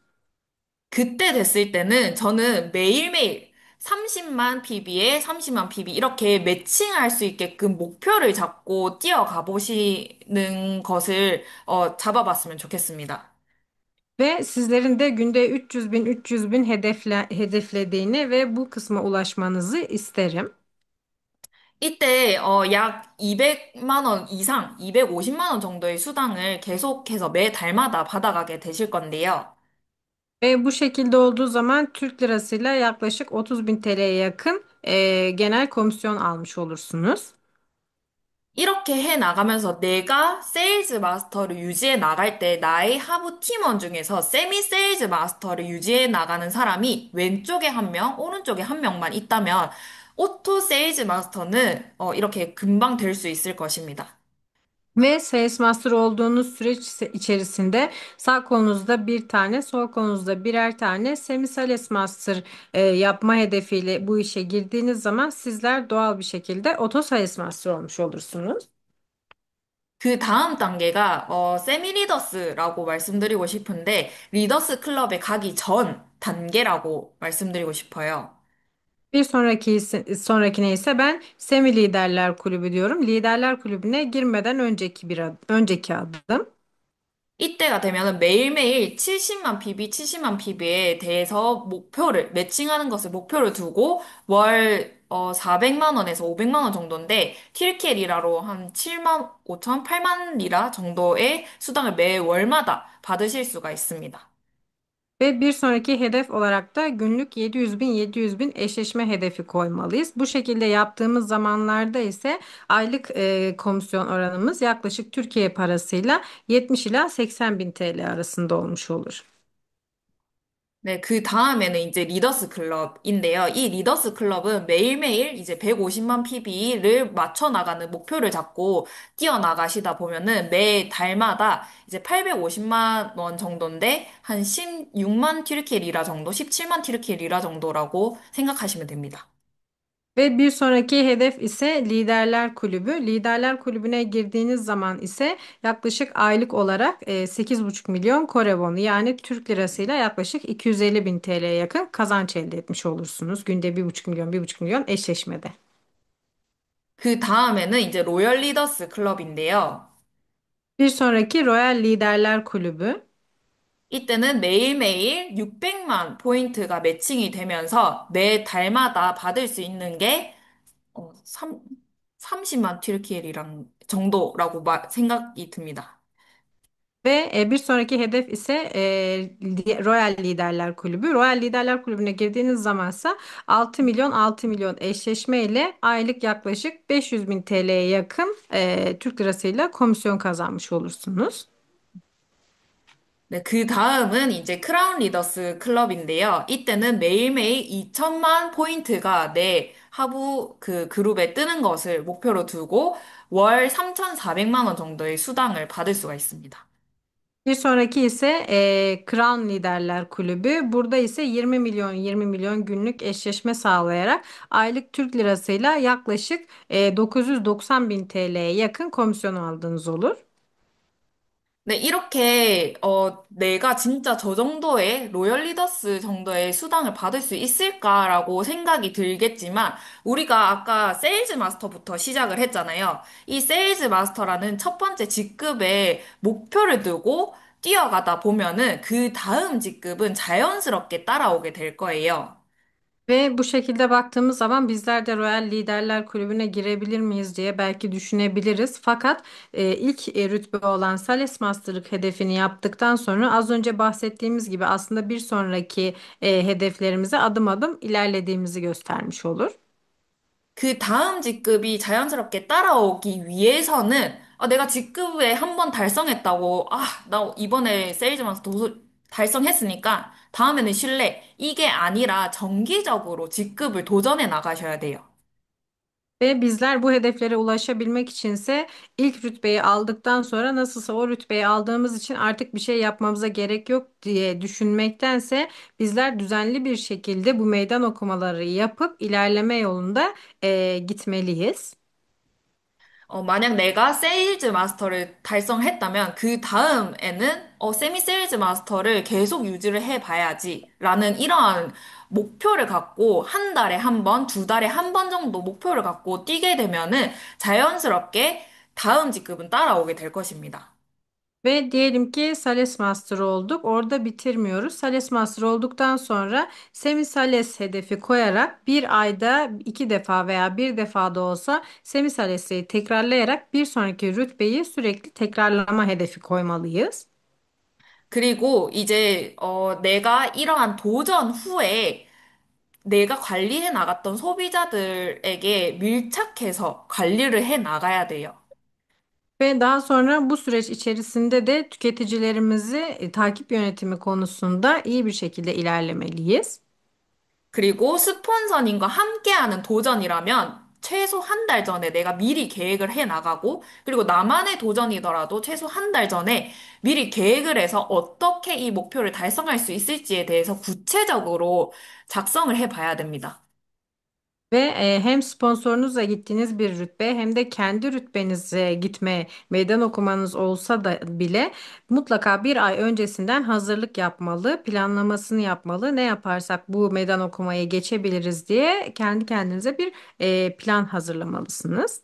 그때 됐을 때는 저는 매일매일 30만 PB에 30만 PB 이렇게 매칭할 수 있게끔 목표를 잡고 뛰어가 보시는 것을 잡아봤으면 좋겠습니다. Ve sizlerin de günde 300 bin 300 bin hedeflediğini ve bu kısma ulaşmanızı isterim. 이때 약 200만 원 이상, 250만 원 정도의 수당을 계속해서 매 달마다 받아가게 되실 건데요. Ve bu şekilde olduğu zaman Türk lirasıyla yaklaşık 30 bin TL'ye yakın genel komisyon almış olursunuz. 이렇게 해 나가면서 내가 세일즈 마스터를 유지해 나갈 때 나의 하부 팀원 중에서 세미 세일즈 마스터를 유지해 나가는 사람이 왼쪽에 한 명, 오른쪽에 한 명만 있다면 오토 세일즈 마스터는 이렇게 금방 될 수 있을 것입니다. Ve Sales Master olduğunuz süreç içerisinde sağ kolunuzda bir tane, sol kolunuzda birer tane Semi Sales Master yapma hedefiyle bu işe girdiğiniz zaman sizler doğal bir şekilde Auto Sales Master olmuş olursunuz. 그 다음 단계가 세미 리더스라고 말씀드리고 싶은데 리더스 클럽에 가기 전 단계라고 말씀드리고 싶어요. Sonrakine ise ben Semi Liderler Kulübü diyorum. Liderler Kulübü'ne girmeden önceki adım. 이때가 되면은 매일매일 70만 PB, 70만 PB에 대해서 목표를, 매칭하는 것을 목표를 두고 월 400만 원에서 500만 원 정도인데 틸케 리라로 한 7만 5천, 8만 리라 정도의 수당을 매 월마다 받으실 수가 있습니다. Ve bir sonraki hedef olarak da günlük 700 bin 700 bin eşleşme hedefi koymalıyız. Bu şekilde yaptığımız zamanlarda ise aylık komisyon oranımız yaklaşık Türkiye parasıyla 70 ila 80 bin TL arasında olmuş olur. 네, 그 다음에는 이제 리더스 클럽인데요. 이 리더스 클럽은 매일매일 이제 150만 PB를 맞춰 나가는 목표를 잡고 뛰어나가시다 보면은 매 달마다 ize 850만 원 정도인데 한 16만 튀르키예 리라 정도, 17만 튀르키예 리라 정도라고 생각하시면 됩니다. Ve bir sonraki hedef ise Liderler Kulübü. Liderler Kulübü'ne girdiğiniz zaman ise yaklaşık aylık olarak 8,5 milyon Kore wonu, yani Türk lirasıyla yaklaşık 250 bin TL'ye yakın kazanç elde etmiş olursunuz. Günde 1,5 milyon 1,5 milyon eşleşmede. 그 다음에는 이제 로열 리더스 클럽인데요. Bir sonraki Royal Liderler Kulübü. 이때는 매일매일 600만 포인트가 매칭이 되면서 매 달마다 받을 수 있는 게 30만 튀르키예리랑 정도라고 생각이 듭니다. Ve bir sonraki hedef ise Royal Liderler Kulübü. Royal Liderler Kulübü'ne girdiğiniz zamansa 6 milyon 6 milyon eşleşme ile aylık yaklaşık 500 bin TL'ye yakın Türk lirasıyla komisyon kazanmış olursunuz. 네, 그 다음은 이제 크라운 리더스 클럽인데요. 이때는 매일매일 2천만 포인트가 내 하부 그 그룹에 뜨는 것을 목표로 두고 월 3,400만 원 정도의 수당을 받을 수가 있습니다. Bir sonraki ise Crown Liderler Kulübü. Burada ise 20 milyon günlük eşleşme sağlayarak aylık Türk lirasıyla yaklaşık 990 bin TL'ye yakın komisyon aldığınız olur. 네, 이렇게, 내가 진짜 저 정도의 로열 리더스 정도의 수당을 받을 수 있을까라고 생각이 들겠지만, 우리가 아까 세일즈 마스터부터 시작을 했잖아요. 이 세일즈 마스터라는 첫 번째 직급의 목표를 두고 뛰어가다 보면은 그 다음 직급은 자연스럽게 따라오게 될 거예요. Ve bu şekilde baktığımız zaman bizler de Royal Liderler Kulübü'ne girebilir miyiz diye belki düşünebiliriz. Fakat ilk rütbe olan Sales Master'lık hedefini yaptıktan sonra az önce bahsettiğimiz gibi aslında bir sonraki hedeflerimize adım adım ilerlediğimizi göstermiş olur. 그 다음 직급이 자연스럽게 따라오기 위해서는 내가 직급에 한 번 달성했다고 나 이번에 세일즈마스터 달성했으니까 다음에는 쉴래. 이게 아니라 정기적으로 직급을 도전해 나가셔야 돼요. Ve bizler bu hedeflere ulaşabilmek içinse ilk rütbeyi aldıktan sonra nasılsa o rütbeyi aldığımız için artık bir şey yapmamıza gerek yok diye düşünmektense bizler düzenli bir şekilde bu meydan okumaları yapıp ilerleme yolunda gitmeliyiz. 만약 내가 세일즈 마스터를 달성했다면 그 다음에는 세미 세일즈 마스터를 계속 유지를 해봐야지 라는 이러한 목표를 갖고 한 달에 한 번, 두 달에 한 번 정도 목표를 갖고 뛰게 되면은 자연스럽게 다음 직급은 따라오게 될 것입니다. Ve diyelim ki Sales Master olduk. Orada bitirmiyoruz. Sales Master olduktan sonra Semi Sales hedefi koyarak bir ayda iki defa veya bir defa da olsa Semi Sales'i tekrarlayarak bir sonraki rütbeyi sürekli tekrarlama hedefi koymalıyız. 그리고 이제 내가 이러한 도전 후에 내가 관리해 나갔던 소비자들에게 밀착해서 관리를 해 나가야 돼요. Ve daha sonra bu süreç içerisinde de tüketicilerimizi takip yönetimi konusunda iyi bir şekilde ilerlemeliyiz. 그리고 스폰서님과 함께하는 도전이라면 최소 한 달 전에 내가 미리 계획을 해 나가고, 그리고 나만의 도전이더라도 최소 한 달 전에 미리 계획을 해서 어떻게 이 목표를 달성할 수 있을지에 대해서 구체적으로 작성을 해 봐야 됩니다. Ve hem sponsorunuzla gittiğiniz bir rütbe hem de kendi rütbenize gitme meydan okumanız olsa da bile mutlaka bir ay öncesinden hazırlık yapmalı, planlamasını yapmalı. Ne yaparsak bu meydan okumaya geçebiliriz diye kendi kendinize bir plan hazırlamalısınız.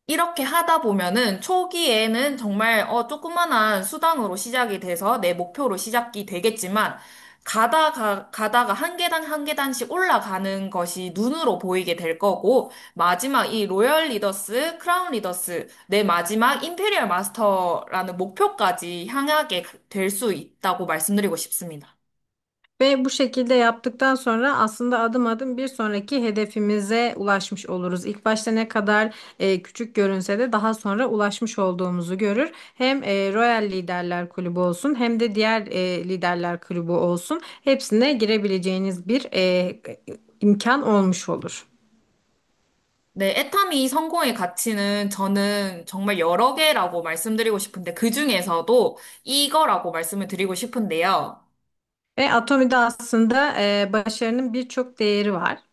이렇게 하다 보면은 초기에는 정말 조그만한 수당으로 시작이 돼서 내 목표로 시작이 되겠지만 가다가 한 계단 한 계단씩 올라가는 것이 눈으로 보이게 될 거고 마지막 이 로열 리더스, 크라운 리더스 내 마지막 임페리얼 마스터라는 목표까지 향하게 될 수 있다고 말씀드리고 싶습니다. Ve bu şekilde yaptıktan sonra aslında adım adım bir sonraki hedefimize ulaşmış oluruz. İlk başta ne kadar küçük görünse de daha sonra ulaşmış olduğumuzu görür. Hem Royal Liderler Kulübü olsun hem de diğer liderler kulübü olsun hepsine girebileceğiniz bir imkan olmuş olur. 네, 애터미 성공의 가치는 저는 정말 여러 개라고 말씀드리고 싶은데 그 중에서도 이거라고 말씀을 드리고 싶은데요. Ve Atomi'de aslında başarının birçok değeri var.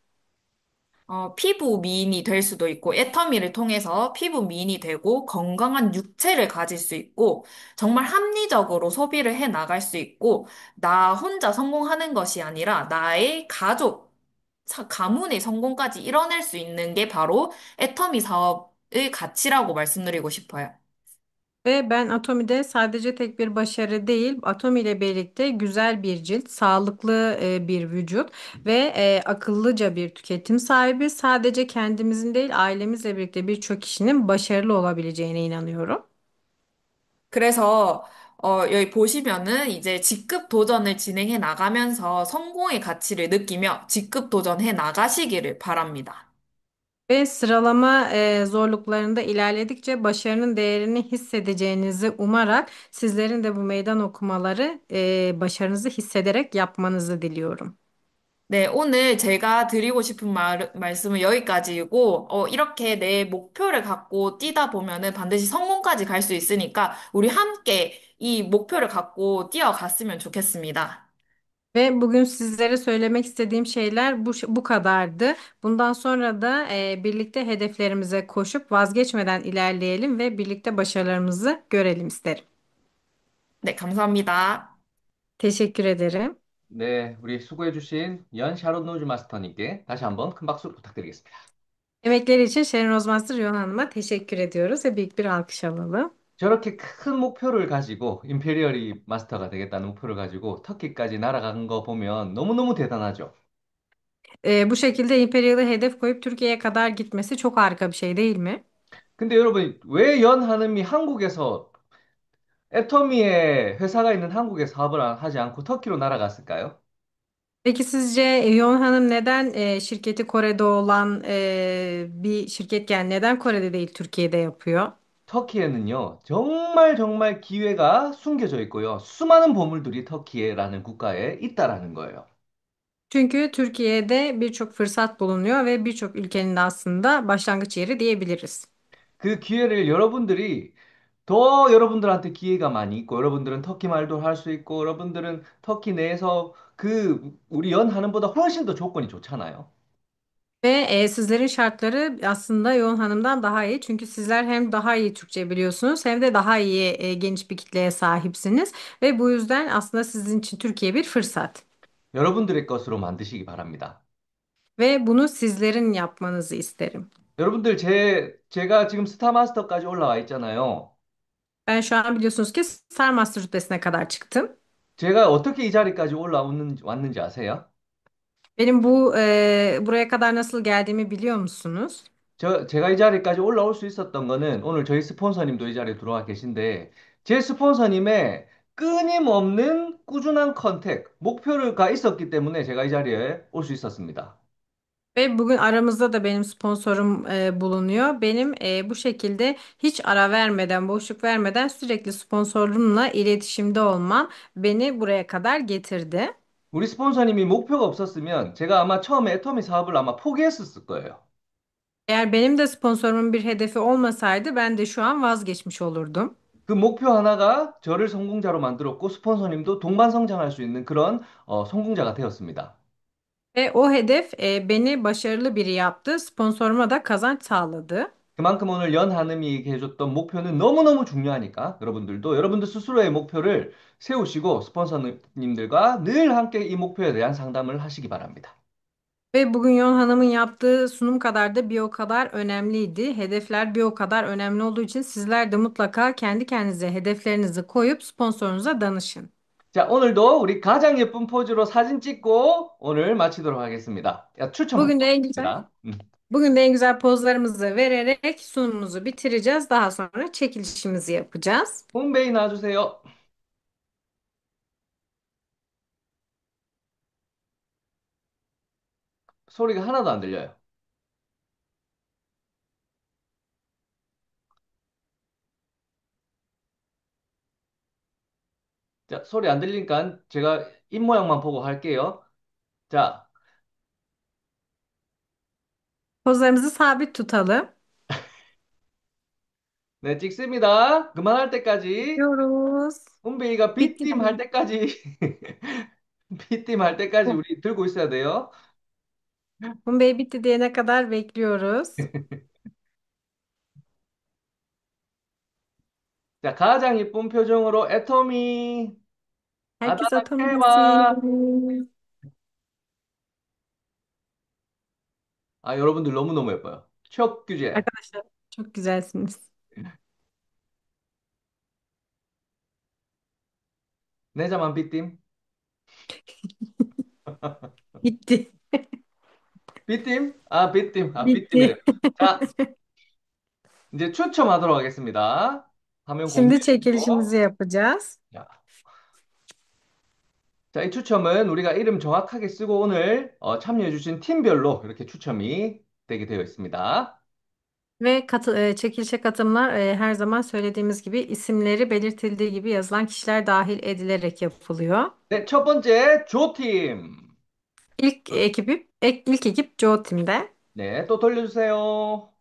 피부 미인이 될 수도 있고, 애터미를 통해서 피부 미인이 되고, 건강한 육체를 가질 수 있고, 정말 합리적으로 소비를 해 나갈 수 있고, 나 혼자 성공하는 것이 아니라 나의 가족, 가문의 성공까지 이뤄낼 수 있는 게 바로 애터미 사업의 가치라고 말씀드리고 싶어요. Ve ben Atomi'de sadece tek bir başarı değil, Atomi ile birlikte güzel bir cilt, sağlıklı bir vücut ve akıllıca bir tüketim sahibi. Sadece kendimizin değil, ailemizle birlikte birçok kişinin başarılı olabileceğine inanıyorum. 그래서 여기 보시면은 이제 직급 도전을 진행해 나가면서 성공의 가치를 느끼며 직급 도전해 나가시기를 바랍니다. Ve sıralama zorluklarında ilerledikçe başarının değerini hissedeceğinizi umarak sizlerin de bu meydan okumaları başarınızı hissederek yapmanızı diliyorum. 네, 오늘 제가 드리고 싶은 말씀은 여기까지이고, 이렇게 내 목표를 갖고 뛰다 보면은 반드시 성공까지 갈 수 있으니까, 우리 함께 이 목표를 갖고 뛰어갔으면 좋겠습니다. Ve bugün sizlere söylemek istediğim şeyler bu kadardı. Bundan sonra da birlikte hedeflerimize koşup vazgeçmeden ilerleyelim ve birlikte başarılarımızı görelim isterim. 네, 감사합니다. Teşekkür ederim. 네, 우리 수고해주신 연 샤론 노즈 마스터님께 다시 한번 큰 박수 부탁드리겠습니다. Emekleri için Sharon Ozmaster Yohan Hanım'a teşekkür ediyoruz ve büyük bir alkış alalım. 저렇게 큰 목표를 가지고 임페리얼이 마스터가 되겠다는 목표를 가지고 터키까지 날아간 거 보면 너무너무 대단하죠. Bu şekilde Imperial'ı hedef koyup Türkiye'ye kadar gitmesi çok harika bir şey değil mi? 근데 여러분, 왜 연하님이 한국에서 애터미의 회사가 있는 한국에 사업을 하지 않고 터키로 날아갔을까요? Peki sizce Yohan Hanım neden şirketi Kore'de olan bir şirketken neden Kore'de değil Türkiye'de yapıyor? 터키에는요, 정말 정말 기회가 숨겨져 있고요. 수많은 보물들이 터키에라는 국가에 있다라는 거예요. Çünkü Türkiye'de birçok fırsat bulunuyor ve birçok ülkenin de aslında başlangıç yeri diyebiliriz. 그 기회를 여러분들이 더 여러분들한테 기회가 많이 있고, 여러분들은 터키 말도 할 수 있고, 여러분들은 터키 내에서 우리 연하는보다 훨씬 더 조건이 좋잖아요. Ve sizlerin şartları aslında Yohan Hanım'dan daha iyi. Çünkü sizler hem daha iyi Türkçe biliyorsunuz hem de daha iyi geniş bir kitleye sahipsiniz. Ve bu yüzden aslında sizin için Türkiye bir fırsat. 여러분들의 것으로 만드시기 바랍니다. Ve bunu sizlerin yapmanızı isterim. 여러분들, 제가 지금 스타마스터까지 올라와 있잖아요. Ben şu an biliyorsunuz ki Star Master rütbesine kadar çıktım. 제가 어떻게 이 자리까지 왔는지 아세요? Benim buraya kadar nasıl geldiğimi biliyor musunuz? 제가 이 자리까지 올라올 수 있었던 거는 오늘 저희 스폰서님도 이 자리에 들어와 계신데, 제 스폰서님의 끊임없는 꾸준한 컨택, 목표가 있었기 때문에 제가 이 자리에 올 수 있었습니다. Ve bugün aramızda da benim sponsorum bulunuyor. Benim bu şekilde hiç ara vermeden, boşluk vermeden sürekli sponsorumla iletişimde olmam beni buraya kadar getirdi. 우리 스폰서님이 목표가 없었으면 제가 아마 처음에 애터미 사업을 아마 포기했었을 거예요. Eğer benim de sponsorumun bir hedefi olmasaydı ben de şu an vazgeçmiş olurdum. 그 목표 하나가 저를 성공자로 만들었고 스폰서님도 동반 성장할 수 있는 그런 성공자가 되었습니다. Ve o hedef beni başarılı biri yaptı. Sponsoruma da kazanç sağladı. 그만큼 오늘 연하님이 얘기해줬던 목표는 너무너무 중요하니까 여러분들도 여러분들 스스로의 목표를 세우시고 스폰서님들과 늘 함께 이 목표에 대한 상담을 하시기 바랍니다. Ve bugün Yon Hanım'ın yaptığı sunum kadar da bir o kadar önemliydi. Hedefler bir o kadar önemli olduğu için sizler de mutlaka kendi kendinize hedeflerinizi koyup sponsorunuza danışın. 자, 오늘도 우리 가장 예쁜 포즈로 사진 찍고 오늘 마치도록 하겠습니다. 야, 추첨 Bugün de en güzel, 부탁드립니다. bugün de en güzel pozlarımızı vererek sunumumuzu bitireceğiz. Daha sonra çekilişimizi yapacağız. 홈베이 놔주세요. 소리가 하나도 안 들려요. 자, 소리 안 들리니까 제가 입 모양만 보고 할게요. 자, Pozlarımızı sabit tutalım. 네, 찍습니다. 그만할 때까지, Diyoruz. 홈베이가 Bitti. B팀 할 때까지, B팀 할 때까지 Bu 우리 들고 있어야 돼요. Bey bitti diyene kadar bekliyoruz. 자, 가장 예쁜 표정으로 애터미, Herkes 아다나 atamasın. 케와. 아, 여러분들 너무너무 예뻐요. 척 규제. Arkadaşlar çok güzelsiniz. 내 자만 B팀. Bitti. B팀? 아, B팀. 아, B팀이래요. Bitti. 자, 이제 추첨하도록 하겠습니다. 화면 Şimdi 공개해주고. çekilişimizi yapacağız. 자, 자, 이 추첨은 우리가 이름 정확하게 쓰고 오늘 참여해주신 팀별로 이렇게 추첨이 되게 되어 있습니다. Ve çekilişe katılımlar her zaman söylediğimiz gibi isimleri belirtildiği gibi yazılan kişiler dahil edilerek yapılıyor. 네, 첫 번째 조팀. İlk ekip Joe Tim'de. 네, 또 돌려주세요.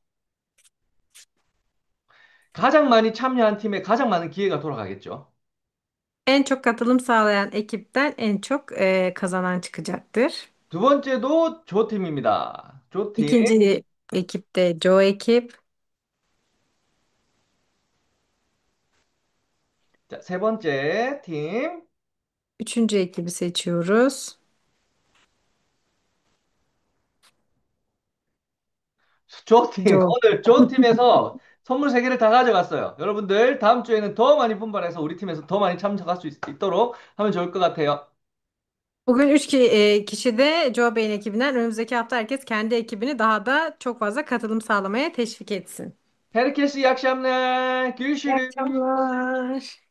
가장 많이 참여한 팀에 가장 많은 기회가 돌아가겠죠. En çok katılım sağlayan ekipten en çok kazanan çıkacaktır. 두 번째도 조팀입니다. 조팀. İkinci ekipte Joe ekip. 자, 세 번째 팀. Üçüncü ekibi seçiyoruz. 조팀. Joe. 오늘 조팀에서 선물 세 개를 다 가져갔어요. 여러분들 다음 주에는 더 많이 분발해서 우리 팀에서 더 많이 참석할 수 있도록 하면 좋을 것 같아요. Bugün kişi de Joe Bey'in ekibinden önümüzdeki hafta herkes kendi ekibini daha da çok fazla katılım sağlamaya teşvik etsin. Herkese iyi akşamlar. İyi Görüşürüz. akşamlar.